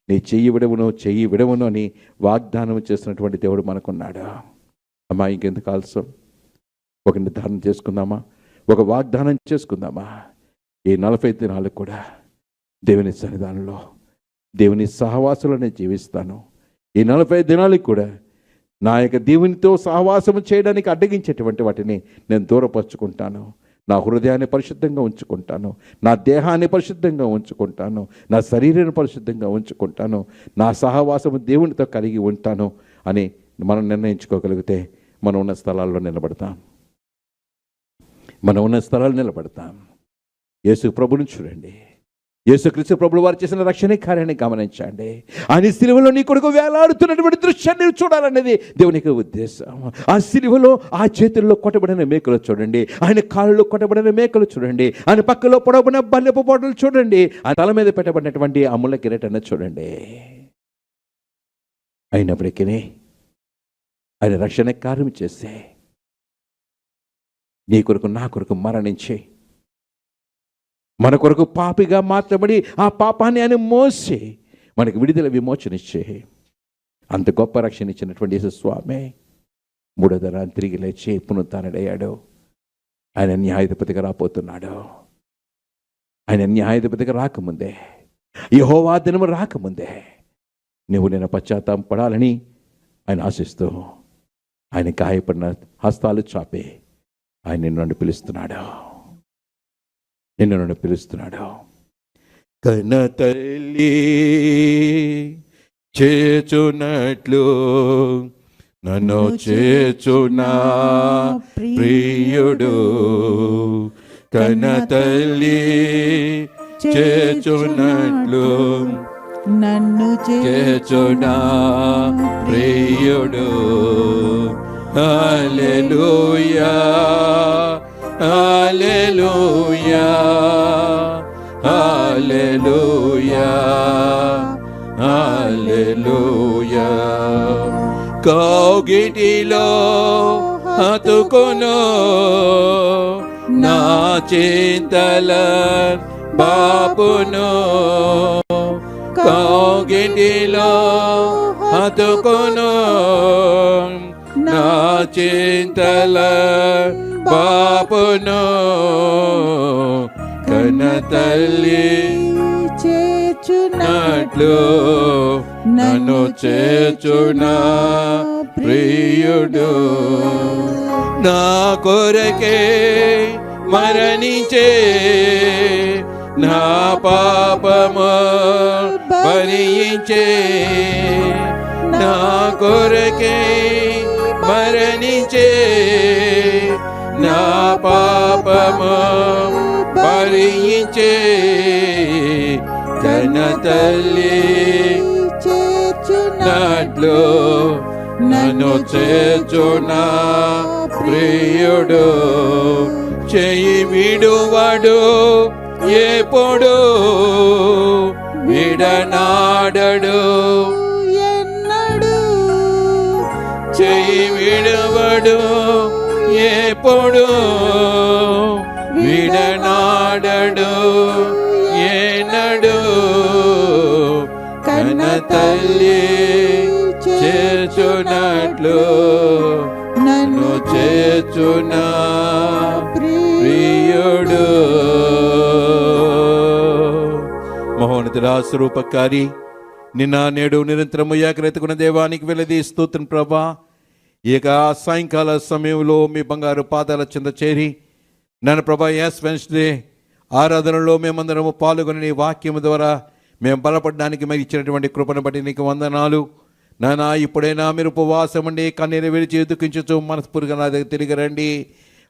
నీ చెయ్యి విడవును అని వాగ్దానం చేస్తున్నటువంటి దేవుడు మనకున్నాడు. అమ్మా, ఇంకెందుకు ఆలస్యం? ఒక నిర్ధారణ చేసుకుందామా? ఒక వాగ్దానం చేసుకుందామా? ఈ 40 దినాలు కూడా దేవుని సన్నిధానంలో, దేవుని సహవాసంలో నేను జీవిస్తాను. ఈ 40 దినాలకు కూడా నా యొక్క దేవునితో సహవాసం చేయడానికి అడ్డగించేటువంటి వాటిని నేను దూరపరుచుకుంటాను. నా హృదయాన్ని పరిశుద్ధంగా ఉంచుకుంటాను, నా దేహాన్ని పరిశుద్ధంగా ఉంచుకుంటాను, నా శరీరాన్ని పరిశుద్ధంగా ఉంచుకుంటాను, నా సహవాసము దేవునితో కలిగి ఉంటాను అని మనం నిర్ణయించుకోగలిగితే మనం ఉన్న స్థలాల్లో నిలబడతాం. మనం ఉన్న స్థలాలు నిలబడతాం. యేసు ప్రభుని చూడండి. యేసుక్రీస్తు ప్రభువు వారు చేసిన రక్షణ కార్యాన్ని గమనించండి. ఆయన సిలువలో నీ కొడుకు వేలాడుతున్నటువంటి దృశ్యాన్ని చూడాలనేది దేవునికి ఉద్దేశం. ఆ సిలువలో ఆ చేతుల్లో కొట్టబడిన మేకలు చూడండి, ఆయన కాళ్ళలో కొట్టబడిన మేకలు చూడండి, ఆయన పక్కలో పొడవబడిన బల్లెపు పోటలు చూడండి, ఆ తల మీద పెట్టబడినటువంటి అమూల కిరీటాన్ని చూడండి. అయినప్పటికీ ఆయన రక్షణ కార్యం చేస్తే నీ కొరకు నా కొరకు మరణించి మన కొరకు పాపిగా మార్చబడి ఆ పాపాన్ని ఆయన మోసి మనకు విడుదల విమోచనిచ్చే అంత గొప్ప రక్షణ ఇచ్చినటువంటి యేసు స్వామి మూడో దినాన తిరిగి లేచి పునరుత్థానుడయ్యాడు. ఆయన న్యాయాధిపతిగా రాబోతున్నాడు. ఆయన న్యాయాధిపతిగా రాకముందే, యెహోవా దినము రాకముందే నువ్వు నేను పశ్చాత్తాపం పడాలని ఆయన ఆశిస్తూ ఆయన గాయపడిన హస్తాలు చాపి ఆయన నిన్ను పిలుస్తున్నాడు. నిన్ను పిలుస్తున్నాడు. కన్న తల్లి చేచునట్లు నన్ను చేచునా ప్రియుడు, కన్న తల్లి చేచునట్లు నన్ను చేచునా ప్రియుడు. హల్లెలూయా హల్లెలూయా హల్లెలూయా హల్లెలూయా. కౌగిటిలో హత్తుకొను నా చింతల బాపును, కౌగిటిలో హత్తుకొను నా చింతల బాపును, కన్న తల్లి చేర్చునట్లు నన్ను చేర్చునా ప్రియుడు. నా కొరకే మరణించే నా పాపము భరించే, నా కొరకే మరణించే నా పాపము భరించే, కన్న తల్లి చేర్చునట్లు నన్ను చేర్చునా ప్రియుడు. చెయ్యి విడువడు ఎప్పుడు విడనాడడు ఎన్నడు, చెయ్యి విడువడు ఎప్పుడు విడనాడడు ఏనడు, కన్న తల్లి చేర్చునట్లు నన్ను చేర్చునా ప్రియుడు. మహోన్నతుడా, స్వరూపకారి, నిన్న నేడు నిరంతరము ఏకరీతికున్న దేవానికి వెలది స్తోత్రం ప్రభా. ఇక సాయంకాల సమయంలో మీ బంగారు పాదాల చెంత చేరి నన్ను ప్రభా యాస్ వెన్స్డే ఆరాధనలో మేమందరము పాల్గొని నీ వాక్యము ద్వారా మేము బలపడడానికి మీరు ఇచ్చినటువంటి కృపను బట్టి నీకు వందనాలు నానా. ఇప్పుడైనా మీరు ఉపవాసం ఉండి కన్నీరు విడిచి దుఃఖించచ్చు మనస్ఫూర్తిగా నా దగ్గర తిరిగి రండి.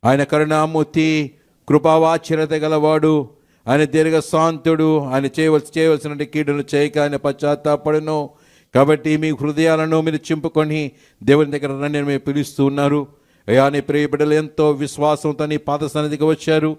ఆయన కరుణామూర్తి, కృపావాచ్యత గలవాడు, ఆయన దీర్ఘ శాంతుడు, ఆయన చేయవలసిన కీడును చేయక ఆయన పశ్చాత్తాపడును. కాబట్టి మీ హృదయాలను మీరు చింపుకొని దేవుని దగ్గర రండి మీరు పిలుస్తూ ఉన్నారు. అయ్యా, నీ ప్రియ బిడ్డలు ఎంతో విశ్వాసంతో నీ పాద సన్నిధికి వచ్చారు.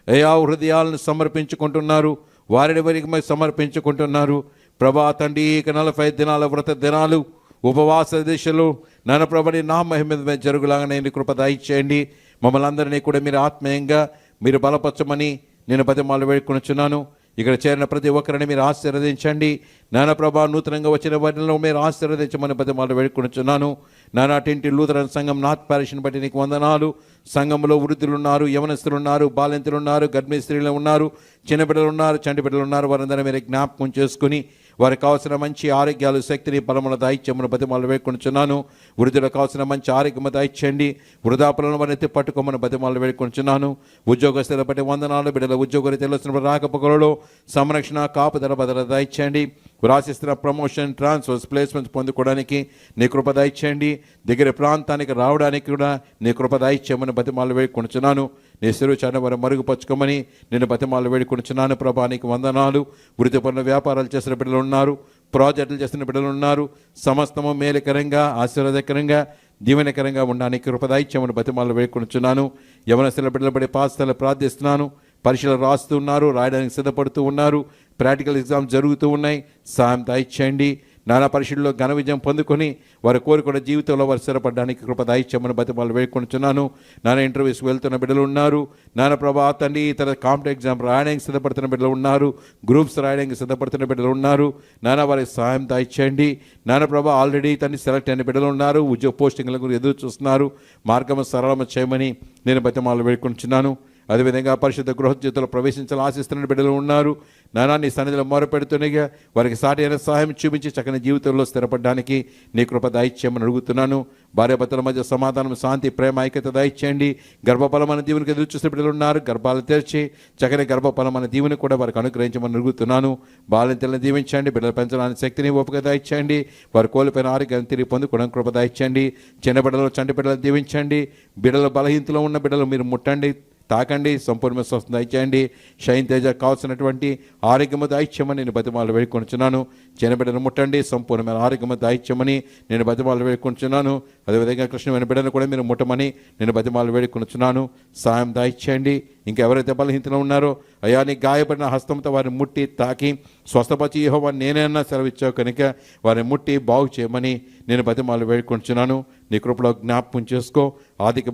అయ్యా, హృదయాలను సమర్పించుకుంటున్నారు, వారిని వారికి మరి సమర్పించుకుంటున్నారు. ప్రభా తండ్రి, ఇక 40 దినాల వ్రత దినాలు ఉపవాస దిశలు నాన్న ప్రభని నా మహిమ జరుగులాగా నేను కృప దయచేయండి. మమ్మల్ని అందరినీ కూడా మీరు ఆత్మీయంగా మీరు బలపరచమని నేను బతిమాలు వేడుకొనుచున్నాను. ఇక్కడ చేరిన ప్రతి ఒక్కరిని మీరు ఆశీర్వదించండి. నానా ప్రభా, నూతనంగా వచ్చిన వారిలో మీరు ఆశీర్వదించమని బతిమాలు వేడుకొనుచున్నాను. నానాటింటి లూథరన్ సంఘం నార్త్ పారిష్ని బట్టి నీకు వందనాలు. సంఘంలో వృద్ధులు ఉన్నారు, యవనస్తులు ఉన్నారు, బాలింతలు ఉన్నారు, గర్భిణీ స్త్రీలు ఉన్నారు, చిన్న బిడ్డలు ఉన్నారు, చంటి బిడ్డలు ఉన్నారు. వారందరూ మీరు జ్ఞాపకం చేసుకుని వారికి కావాల్సిన మంచి ఆరోగ్యాలు, శక్తిని, బలముల దాయిత్యమును బతిమాలు వేడుకొనుచున్నాను. వృద్ధులకు కావాల్సిన మంచి ఆరోగ్యము దాయిచ్చండి. వృధాపులను వారిని ఎత్తి పట్టుకోమని బతిమాలు వేడుకొనుచున్నాను. ఉద్యోగస్తుల బట్టి వందనాలు. బిడ్డల ఉద్యోగులు తెలుస్తున్న రాకపోకలలో సంరక్షణ, కాపుదల, భద్రత దాయిచ్చండి. రాసిస్తున్న ప్రమోషన్, ట్రాన్స్ఫర్స్, ప్లేస్మెంట్స్ పొందుకోవడానికి నీ కృప దాయిచ్చండి. దగ్గర ప్రాంతానికి రావడానికి కూడా నీ కృప దాయిచ్చమని బతిమాలు వేడుకొనుచున్నాను. నీ శిరుచాన్ని వారు మరుగుపరుచుకోమని నేను బతిమాలు వేడుకొనుచున్నాను. ప్రభా, నీకు వందనాలు. వృత్తిపరుల వ్యాపారాలు చేసిన బిడ్డలు ఉన్నారు, ప్రాజెక్టులు చేసిన బిడ్డలు ఉన్నారు. సమస్తము మేలుకరంగా, ఆశీర్వాదకరంగా, దీవెనకరంగా ఉండడానికి కృపదాయిత్యమని బతిమాలు వేడుకొనుచున్నాను. యవనస్తుల బిడ్డల బడి పాఠశాల ప్రార్థిస్తున్నాను. పరీక్షలు రాస్తూ ఉన్నారు, రాయడానికి సిద్ధపడుతూ ఉన్నారు, ప్రాక్టికల్ ఎగ్జామ్స్ జరుగుతూ ఉన్నాయి. సాయం దాయిచ్చండి. నానా పరీక్షల్లో ఘన విజయం పొందుకొని వారు కోరుకున్న జీవితంలో వారు స్థిరపడడానికి కృపదాయిత్యమని బతిమాలు వేడుకొనుచున్నాను. నానా ఇంటర్వ్యూస్కి వెళ్తున్న బిడ్డలు ఉన్నారు. నానా ప్రభా తండ్రి, ఇతర కాంపిటేటివ్ ఎగ్జామ్ రాయడానికి సిద్ధపడుతున్న బిడ్డలు ఉన్నారు, గ్రూప్స్ రాయడానికి సిద్ధపడుతున్న బిడ్డలు ఉన్నారు. నానా వారికి సాయం దాయిచ్చండి. నానా ప్రభా ఆల్రెడీ తండ్రి సెలెక్ట్ అయిన బిడ్డలు ఉన్నారు, ఉద్యోగ పోస్టింగ్ల గురించి ఎదురు చూస్తున్నారు. మార్గము సరళము చేయమని నేను బతిమాలు వేడుకొనుచున్నాను. అదేవిధంగా పరిశుద్ధ గృహ జీవితంలో ప్రవేశించాలని ఆశిస్తున్న బిడ్డలు ఉన్నారు. నానా నీ సన్నిధిలో మొరపెడుతున్నగా వారికి సాటి అయిన సహాయం చూపించి చక్కని జీవితంలో స్థిరపడడానికి నీ కృప దాయిత్యమని అడుగుతున్నాను. భార్యాభర్తల మధ్య సమాధానం, శాంతి, ప్రేమ, ఐక్యత దాయిచ్చండి. గర్భఫలమైన దీవునికి ఎదురు చూసే బిడ్డలు ఉన్నారు. గర్భాలు తెరిచి చక్కని గర్భఫలమైన దీవుని కూడా వారికి అనుగ్రహించమని అడుగుతున్నాను. బాలింతలను దీవించండి. బిడ్డలు పెంచడానికి శక్తిని, ఓపిక దాయిచ్చండి. వారు కోల్పోయిన ఆరోగ్యాన్ని తిరిగి పొందుకోవడం కృప దాయిచ్చండి. చిన్న బిడ్డలు, చంటి బిడ్డలు దీవించండి. బిడ్డలు బలహీనతలో ఉన్న బిడ్డలు మీరు ముట్టండి, తాకండి, సంపూర్ణ స్వస్థ దయచేయండి. షైన్ తేజ కావాల్సినటువంటి ఆరోగ్యము దాయిత్యమని నేను బతిమాలు వేడుకొనుచున్నాను. చిన్నబిడ్డను ముట్టండి, సంపూర్ణమైన ఆరోగ్యము దాయిత్యమని నేను బతిమాలు వేడుకొనుచున్నాను. అదేవిధంగా కృష్ణమైన బిడ్డను కూడా మీరు ముట్టమని నేను బతిమాలు వేడుకొనుచున్నాను. సాయం దాయిచ్చండి. ఇంకెవరైతే బలహీనతలో ఉన్నారో అయా, నీ గాయపడిన హస్తంతో వారిని ముట్టి తాకి స్వస్థపరిచి యెహోవా నేనైనా సెలవిచ్చావు కనుక వారిని ముట్టి బాగు చేయమని నేను బతిమాలు వేడుకొంటున్నాను. నీ కృపలో జ్ఞాపకం చేసుకో. ఆర్థిక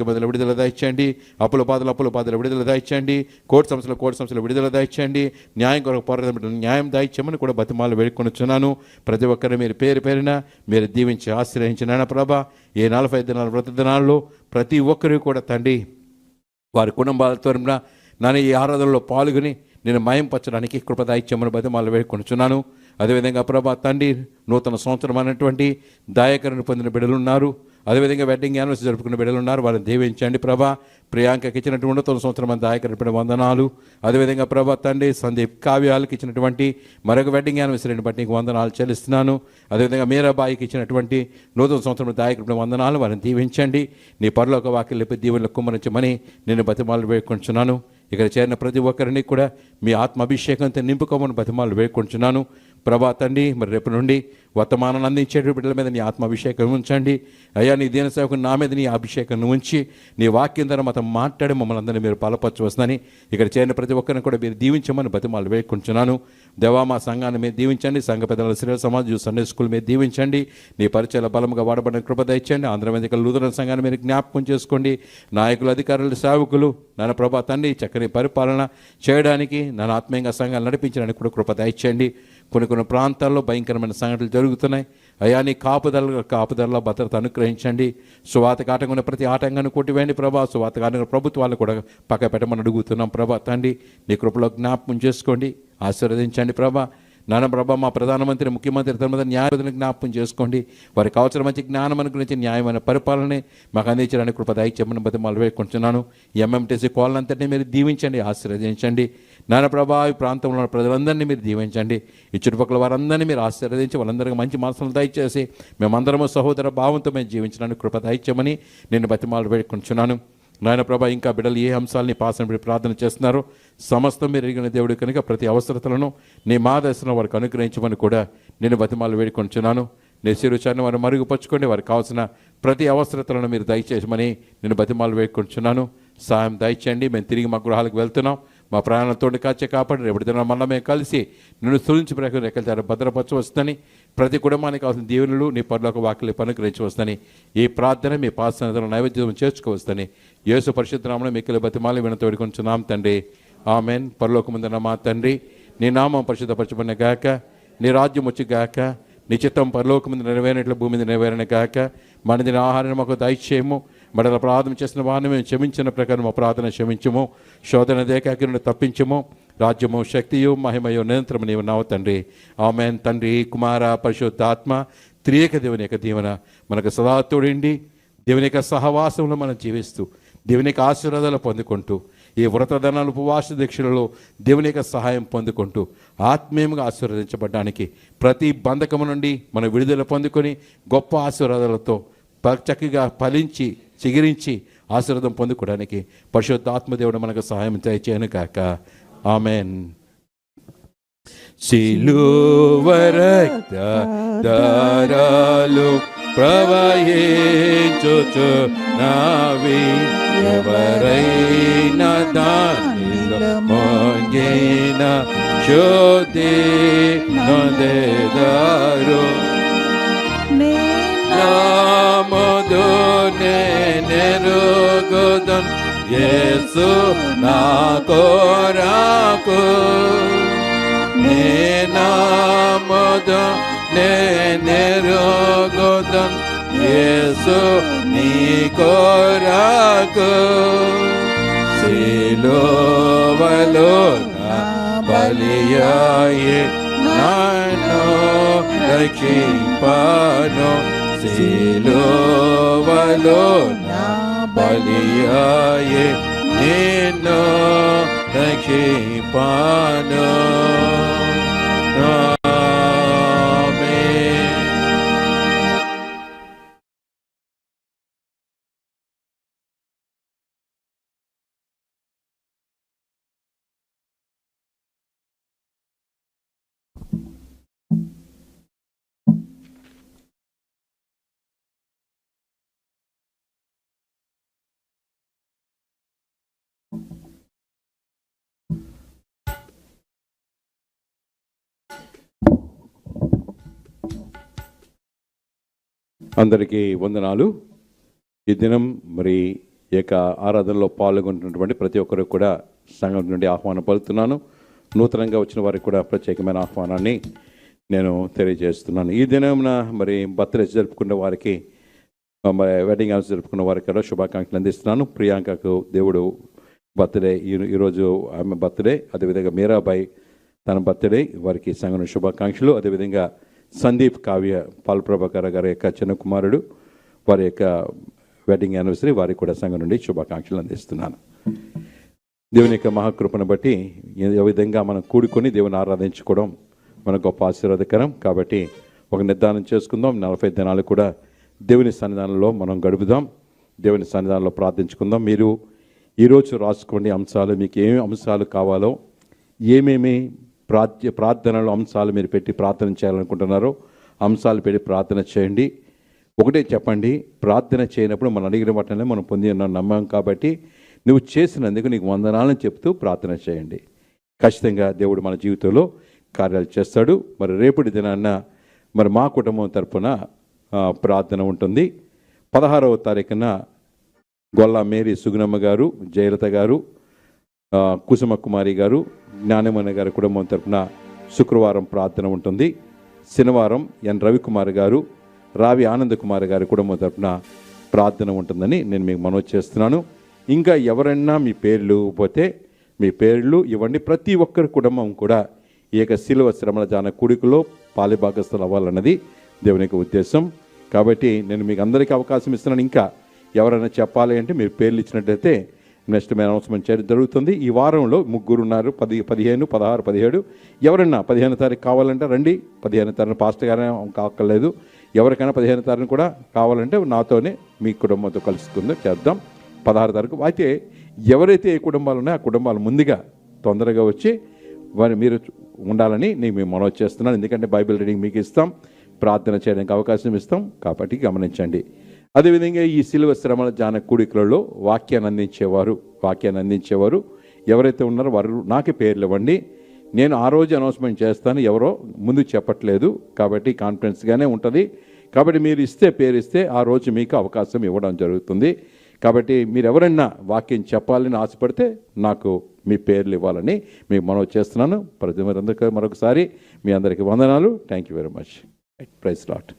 బదులు విడుదల దాయిచ్చండి. అప్పుల బాధల విడుదల దాయిచ్చండి. కోర్టు సమస్యల విడుదల దాయిచ్చండి. న్యాయం కొరకు పోరాటం న్యాయం దాయిచ్చమని కూడా బతిమాలు వేడుకొనుచున్నాను. ప్రతి ఒక్కరిని మీరు పేరున మీరు దీవించి ఆశ్రయించిన ప్రభా, ఈ 45 దినాల వ్రత దినాల్లో ప్రతి ఒక్కరు కూడా తండ్రి వారి కుటుంబాల తరపున నన్ను ఈ ఆరాధనలో పాల్గొని నేను మయంపరచడానికి కృపదాయిత్యమని బతిమాలు వేడుకొనుచున్నాను. అదేవిధంగా ప్రభా తండ్రి, నూతన సంవత్సరం అనేటువంటి దాయకరణ పొందిన బిడ్డలు ఉన్నారు. అదేవిధంగా వెడ్డింగ్ యానివర్సరీ జరుపుకున్న బిడ్డలు ఉన్నారు. వారిని దీవించండి ప్రభా. ప్రియాంకకి ఇచ్చినటువంటి నూతన సంవత్సరం అని దాయకరణ వందనాలు. అదేవిధంగా ప్రభా తండ్రి, సందీప్, కావ్యాలకు ఇచ్చినటువంటి మరొక వెడ్డింగ్ యానివర్సరీని బట్టి నీకు వందనాలు చెల్లిస్తున్నాను. అదేవిధంగా మీరాబాయికి ఇచ్చినటువంటి నూతన సంవత్సరం దాయకరణ వందనాలు. వారిని దీవించండి. నీ పరలోక వాక్యాలపై దీవెనలు కుమ్మరించమని నేను బతిమాలు వేడుకొంటున్నాను. ఇక్కడ చేరిన ప్రతి ఒక్కరిని కూడా మీ ఆత్మాభిషేకంతో నింపుకోమని బతిమాలు వేడుకొంటున్నాను. ప్రభా తండ్రి, మరి రేపు నుండి వర్తమానాన్ని అందించే బిడ్డల మీద నీ ఆత్మాభిషేకం ఉంచండి. అయ్యా, నీ దీన సేవకు నా మీద నీ అభిషేకం ఉంచి నీ వాక్యం ద్వారా మాతో మాట్లాడి మమ్మల్ని అందరినీ మీరు బలపరచవస్తుందని ఇక్కడ చేరిన ప్రతి ఒక్కరిని కూడా మీరు దీవించమని బతిమాలు వేడుకుంటున్నాను. దేవా, మా సంఘాన్ని మీరు దీవించండి. సంఘ పెద్దల శ్రీ సమాజ సండే స్కూల్ మీరు దీవించండి. నీ పరిచయాల బలంగా వాడబడిన కృప దయచేయండి. ఆంధ్రవేదిక లూథరన్ సంఘాన్ని మీరు జ్ఞాపకం చేసుకోండి. నాయకులు, అధికారులు, సేవకులు నాన్న ప్రభా తండ్రి చక్కని పరిపాలన చేయడానికి నన్ను ఆత్మీయంగా సంఘాలు నడిపించడానికి కూడా కృప దయచేయండి. కొన్ని ప్రాంతాల్లో భయంకరమైన సంఘటనలు జరుగుతున్నాయి. అయా, నీ కాపుదల భద్రత అనుగ్రహించండి. సువార్తకు ఆటంకం ప్రతి ఆటంకాన్ని కొట్టివేయండి ప్రభా. సువార్తకు ఆటంకం ప్రభుత్వాలను కూడా పక్క పెట్టమని అడుగుతున్నాం ప్రభా తండ్రి. నీ కృపలో జ్ఞాపకం చేసుకోండి, ఆశీర్వదించండి ప్రభా. నాన్న ప్రభా, మా ప్రధానమంత్రి, ముఖ్యమంత్రి తర్వాత న్యాయపతిని జ్ఞాపకం చేసుకోండి. వారికి కావాల్సిన మంచి జ్ఞానం అనుగ్రహించి న్యాయమైన పరిపాలన మాకు అందించడానికి కృప దయచేయమని బతిమాలు వేడుకుంటున్నాను. ఎంఎంటీసీ కాలనంతటినీ మీరు దీవించండి, ఆశీర్వదించండి. నాన్న ప్రభా, ఈ ప్రాంతంలో ఉన్న ప్రజలందరినీ మీరు దీవించండి. ఈ చుట్టుపక్కల వారందరినీ మీరు ఆశీర్వదించి వాళ్ళందరికీ మంచి మనసులు దయచేసి మేమందరము సహోదర భావంతో మేము జీవించడానికి కృప దయచేయమని నేను బతిమాలు వేడుకుంటున్నాను. నాయన ప్రభా, ఇంకా బిడ్డలు ఏ అంశాలని పాసన ప్రార్థన చేస్తున్నారో సమస్తం మీరు ఎరిగిన దేవుడు కనుక ప్రతి అవసరతలను నీ మా దశలో వారికి అనుగ్రహించమని కూడా నేను బతిమాలు వేడుకుంటున్నాను. నీ శిరుచాన్ని వారు మరుగుపరుచుకోండి. వారికి కావాల్సిన ప్రతి అవసరతలను మీరు దయచేయమని నేను బతిమాలు వేడుకుంటున్నాను. సాయం దయచేయండి. మేము తిరిగి మా గృహాలకు వెళ్తున్నాం. మా ప్రాణాలతో కాచే కాపాడి రేపటి దిన మళ్ళీ మేము కలిసి నిన్ను స్తుతించి ప్రకారం రెక్కల భద్రపరచవస్తుందని, ప్రతి కుటుంబానికి కావాల్సిన దీవెనలు నీ పరలోక వాక్యాలు అనుగ్రహించవస్తుందని, ఈ ప్రార్థన మీ పాసనలో నైవేద్యం చేర్చుకోవస్తుందని యేసు పరిశుద్ధ నామమున మిక్కిలి బతిమాలి వినతో వేడుకొంచున్నాం తండ్రి, ఆమెన్. పరలోకమందున్న మా తండ్రి, నీ నామం పరిశుద్ధపరచబడిన గాక, నీ రాజ్యం వచ్చి గాక, నీ చిత్తం పరలోకమందు నెరవేరినట్లు భూమి మీద నెరవేరిన గాక. మన దిన ఆహారాన్ని మాకు దయచేయము, మడల అపరాధం చేసిన వారిని మేము క్షమించిన ప్రకారం అపరాధన క్షమించము, శోధన దేకాకిని తప్పించము. రాజ్యము, శక్తియు, మహిమయు నిరంతరము నీవు నావు తండ్రి. ఆమెన్. తండ్రి, కుమార, పరిశుద్ధాత్మ త్రియేక దేవుని యొక్క దీవెన మనకు సదా తోడిండి, దేవుని యొక్క సహవాసంలో మనం జీవిస్తూ దేవుని యొక్క ఆశీర్వాదాలు పొందుకుంటూ ఈ వ్రతదనాలు ఉపవాస దీక్షలలో దేవుని యొక్క సహాయం పొందుకుంటూ ఆత్మీయంగా ఆశీర్వదించబడడానికి ప్రతి బంధకము నుండి మనం విడుదల పొందుకొని గొప్ప ఆశీర్వాదాలతో చక్కగా ఫలించి చిగిరించి ఆశీర్వాదం పొందుకోవడానికి పరిశుద్ధాత్మదేవుడు మనకు సహాయం చేయను కాక. ఆమెన్. సిలువ రక్త దారాలు ప్రవహించుచు నావి, ఎవరైనా దానిలో మొంగిన శుద్ధి నొందెదారు. నామదు నెరుగుదన్ యేసు నా కొరకు, నే నామదు నెరుగుదన్ యేసు నీ కొరకు. సిలువలో నా బలియాయే నన్ను రక్షింపను, సిలువలో నా బలియాయే నిన్ను రక్షింపను. అందరికీ వందనాలు. ఈ దినం మరి ఈ యొక్క ఆరాధనలో పాల్గొంటున్నటువంటి ప్రతి ఒక్కరికి కూడా సంఘం నుండి ఆహ్వానం పలుకుతున్నాను. నూతనంగా వచ్చిన వారికి కూడా ప్రత్యేకమైన ఆహ్వానాన్ని నేను తెలియజేస్తున్నాను. ఈ దినమున మరి బర్త్డే జరుపుకున్న వారికి, మరి వెడ్డింగ్ హౌస్ జరుపుకున్న వారికి కూడా శుభాకాంక్షలు అందిస్తున్నాను. ప్రియాంకకు దేవుడు బర్త్డే, ఈరోజు ఆమె బర్త్డే, అదేవిధంగా మీరాబాయి తన బర్త్డే, వారికి సంఘం శుభాకాంక్షలు. అదేవిధంగా సందీప్ కావ్య పాల్ప్రభాకర్ గారి యొక్క చిన్న కుమారుడు, వారి యొక్క వెడ్డింగ్ యానివర్సరీ, వారికి కూడా సంఘం నుండి శుభాకాంక్షలు అందిస్తున్నాను. దేవుని యొక్క మహాకృపను బట్టి ఏ విధంగా మనం కూడుకొని దేవుని ఆరాధించుకోవడం మన గొప్ప ఆశీర్వాదకరం. కాబట్టి ఒక నిర్ధారణ చేసుకుందాం. 40 దినాలు కూడా దేవుని సన్నిధానంలో మనం గడుపుదాం, దేవుని సన్నిధానంలో ప్రార్థించుకుందాం. మీరు ఈరోజు రాసుకోండి అంశాలు, మీకు ఏమేమి అంశాలు కావాలో, ఏమేమి ప్రార్థనలో అంశాలు మీరు పెట్టి ప్రార్థన చేయాలనుకుంటున్నారో అంశాలు పెట్టి ప్రార్థన చేయండి. ఒకటే చెప్పండి, ప్రార్థన చేయనప్పుడు మనం అడిగిన వాటినే మనం పొంది నమ్మకం కాబట్టి నువ్వు చేసినందుకు నీకు వందనాలను చెప్తూ ప్రార్థన చేయండి. ఖచ్చితంగా దేవుడు మన జీవితంలో కార్యాలు చేస్తాడు. మరి రేపటి దినాన్న మరి మా కుటుంబం తరపున ప్రార్థన ఉంటుంది. 16వ తారీఖున గొల్లా మేరీ సుగుణమ్మ గారు, జయలత గారు, కుసుమ కుమారి గారు, జ్ఞానమణ గారి కుటుంబం తరపున శుక్రవారం ప్రార్థన ఉంటుంది. శనివారం ఎన్ రవికుమార్ గారు, రావి ఆనంద్ కుమార్ గారి కుటుంబం తరపున ప్రార్థన ఉంటుందని నేను మీకు మనవి చేస్తున్నాను. ఇంకా ఎవరైనా మీ పేర్లు పోతే మీ పేర్లు ఇవ్వండి. ప్రతి ఒక్కరి కుటుంబం కూడా ఈ యొక్క శిలువ శ్రమల జాన కూడికలో పాలిభాగస్తులు అవ్వాలన్నది దేవుని యొక్క ఉద్దేశం. కాబట్టి నేను మీకు అందరికీ అవకాశం ఇస్తున్నాను. ఇంకా ఎవరైనా చెప్పాలి అంటే మీరు పేర్లు ఇచ్చినట్లయితే నెక్స్ట్ మేము అనౌన్స్మెంట్ చేయడం జరుగుతుంది. ఈ వారంలో 3 ఉన్నారు, 10, 15, 16, 17. ఎవరైనా 15వ తారీఖు కావాలంటే రండి. 15వ తారీఖు పాస్టర్ గారే కాక్కర్లేదు, ఎవరికైనా 15వ తారీఖు కూడా కావాలంటే నాతోనే మీ కుటుంబంతో కలుసుకుందో చేద్దాం. 16వ తారీఖు అయితే ఎవరైతే ఏ కుటుంబాలు ఉన్నాయో ఆ కుటుంబాలు ముందుగా తొందరగా వచ్చి వారు మీరు ఉండాలని నేను మేము మనవి చేస్తున్నాను. ఎందుకంటే బైబిల్ రీడింగ్ మీకు ఇస్తాం, ప్రార్థన చేయడానికి అవకాశం ఇస్తాం, కాబట్టి గమనించండి. అదేవిధంగా ఈ శిలువ శ్రమల జాన కూడికలలో వాక్యాన్ని అందించేవారు ఎవరైతే ఉన్నారో వారు నాకే పేర్లు ఇవ్వండి. నేను ఆ రోజు అనౌన్స్మెంట్ చేస్తాను, ఎవరో ముందు చెప్పట్లేదు కాబట్టి కాన్ఫిడెన్స్గానే ఉంటుంది. కాబట్టి మీరు పేరు ఇస్తే ఆ రోజు మీకు అవకాశం ఇవ్వడం జరుగుతుంది. కాబట్టి మీరు ఎవరైనా వాక్యం చెప్పాలని ఆశపడితే నాకు మీ పేర్లు ఇవ్వాలని మీకు మనవి చేస్తున్నాను. ప్రతి మరొకసారి మీ అందరికీ వందనాలు. Thank you very much. Praise lot.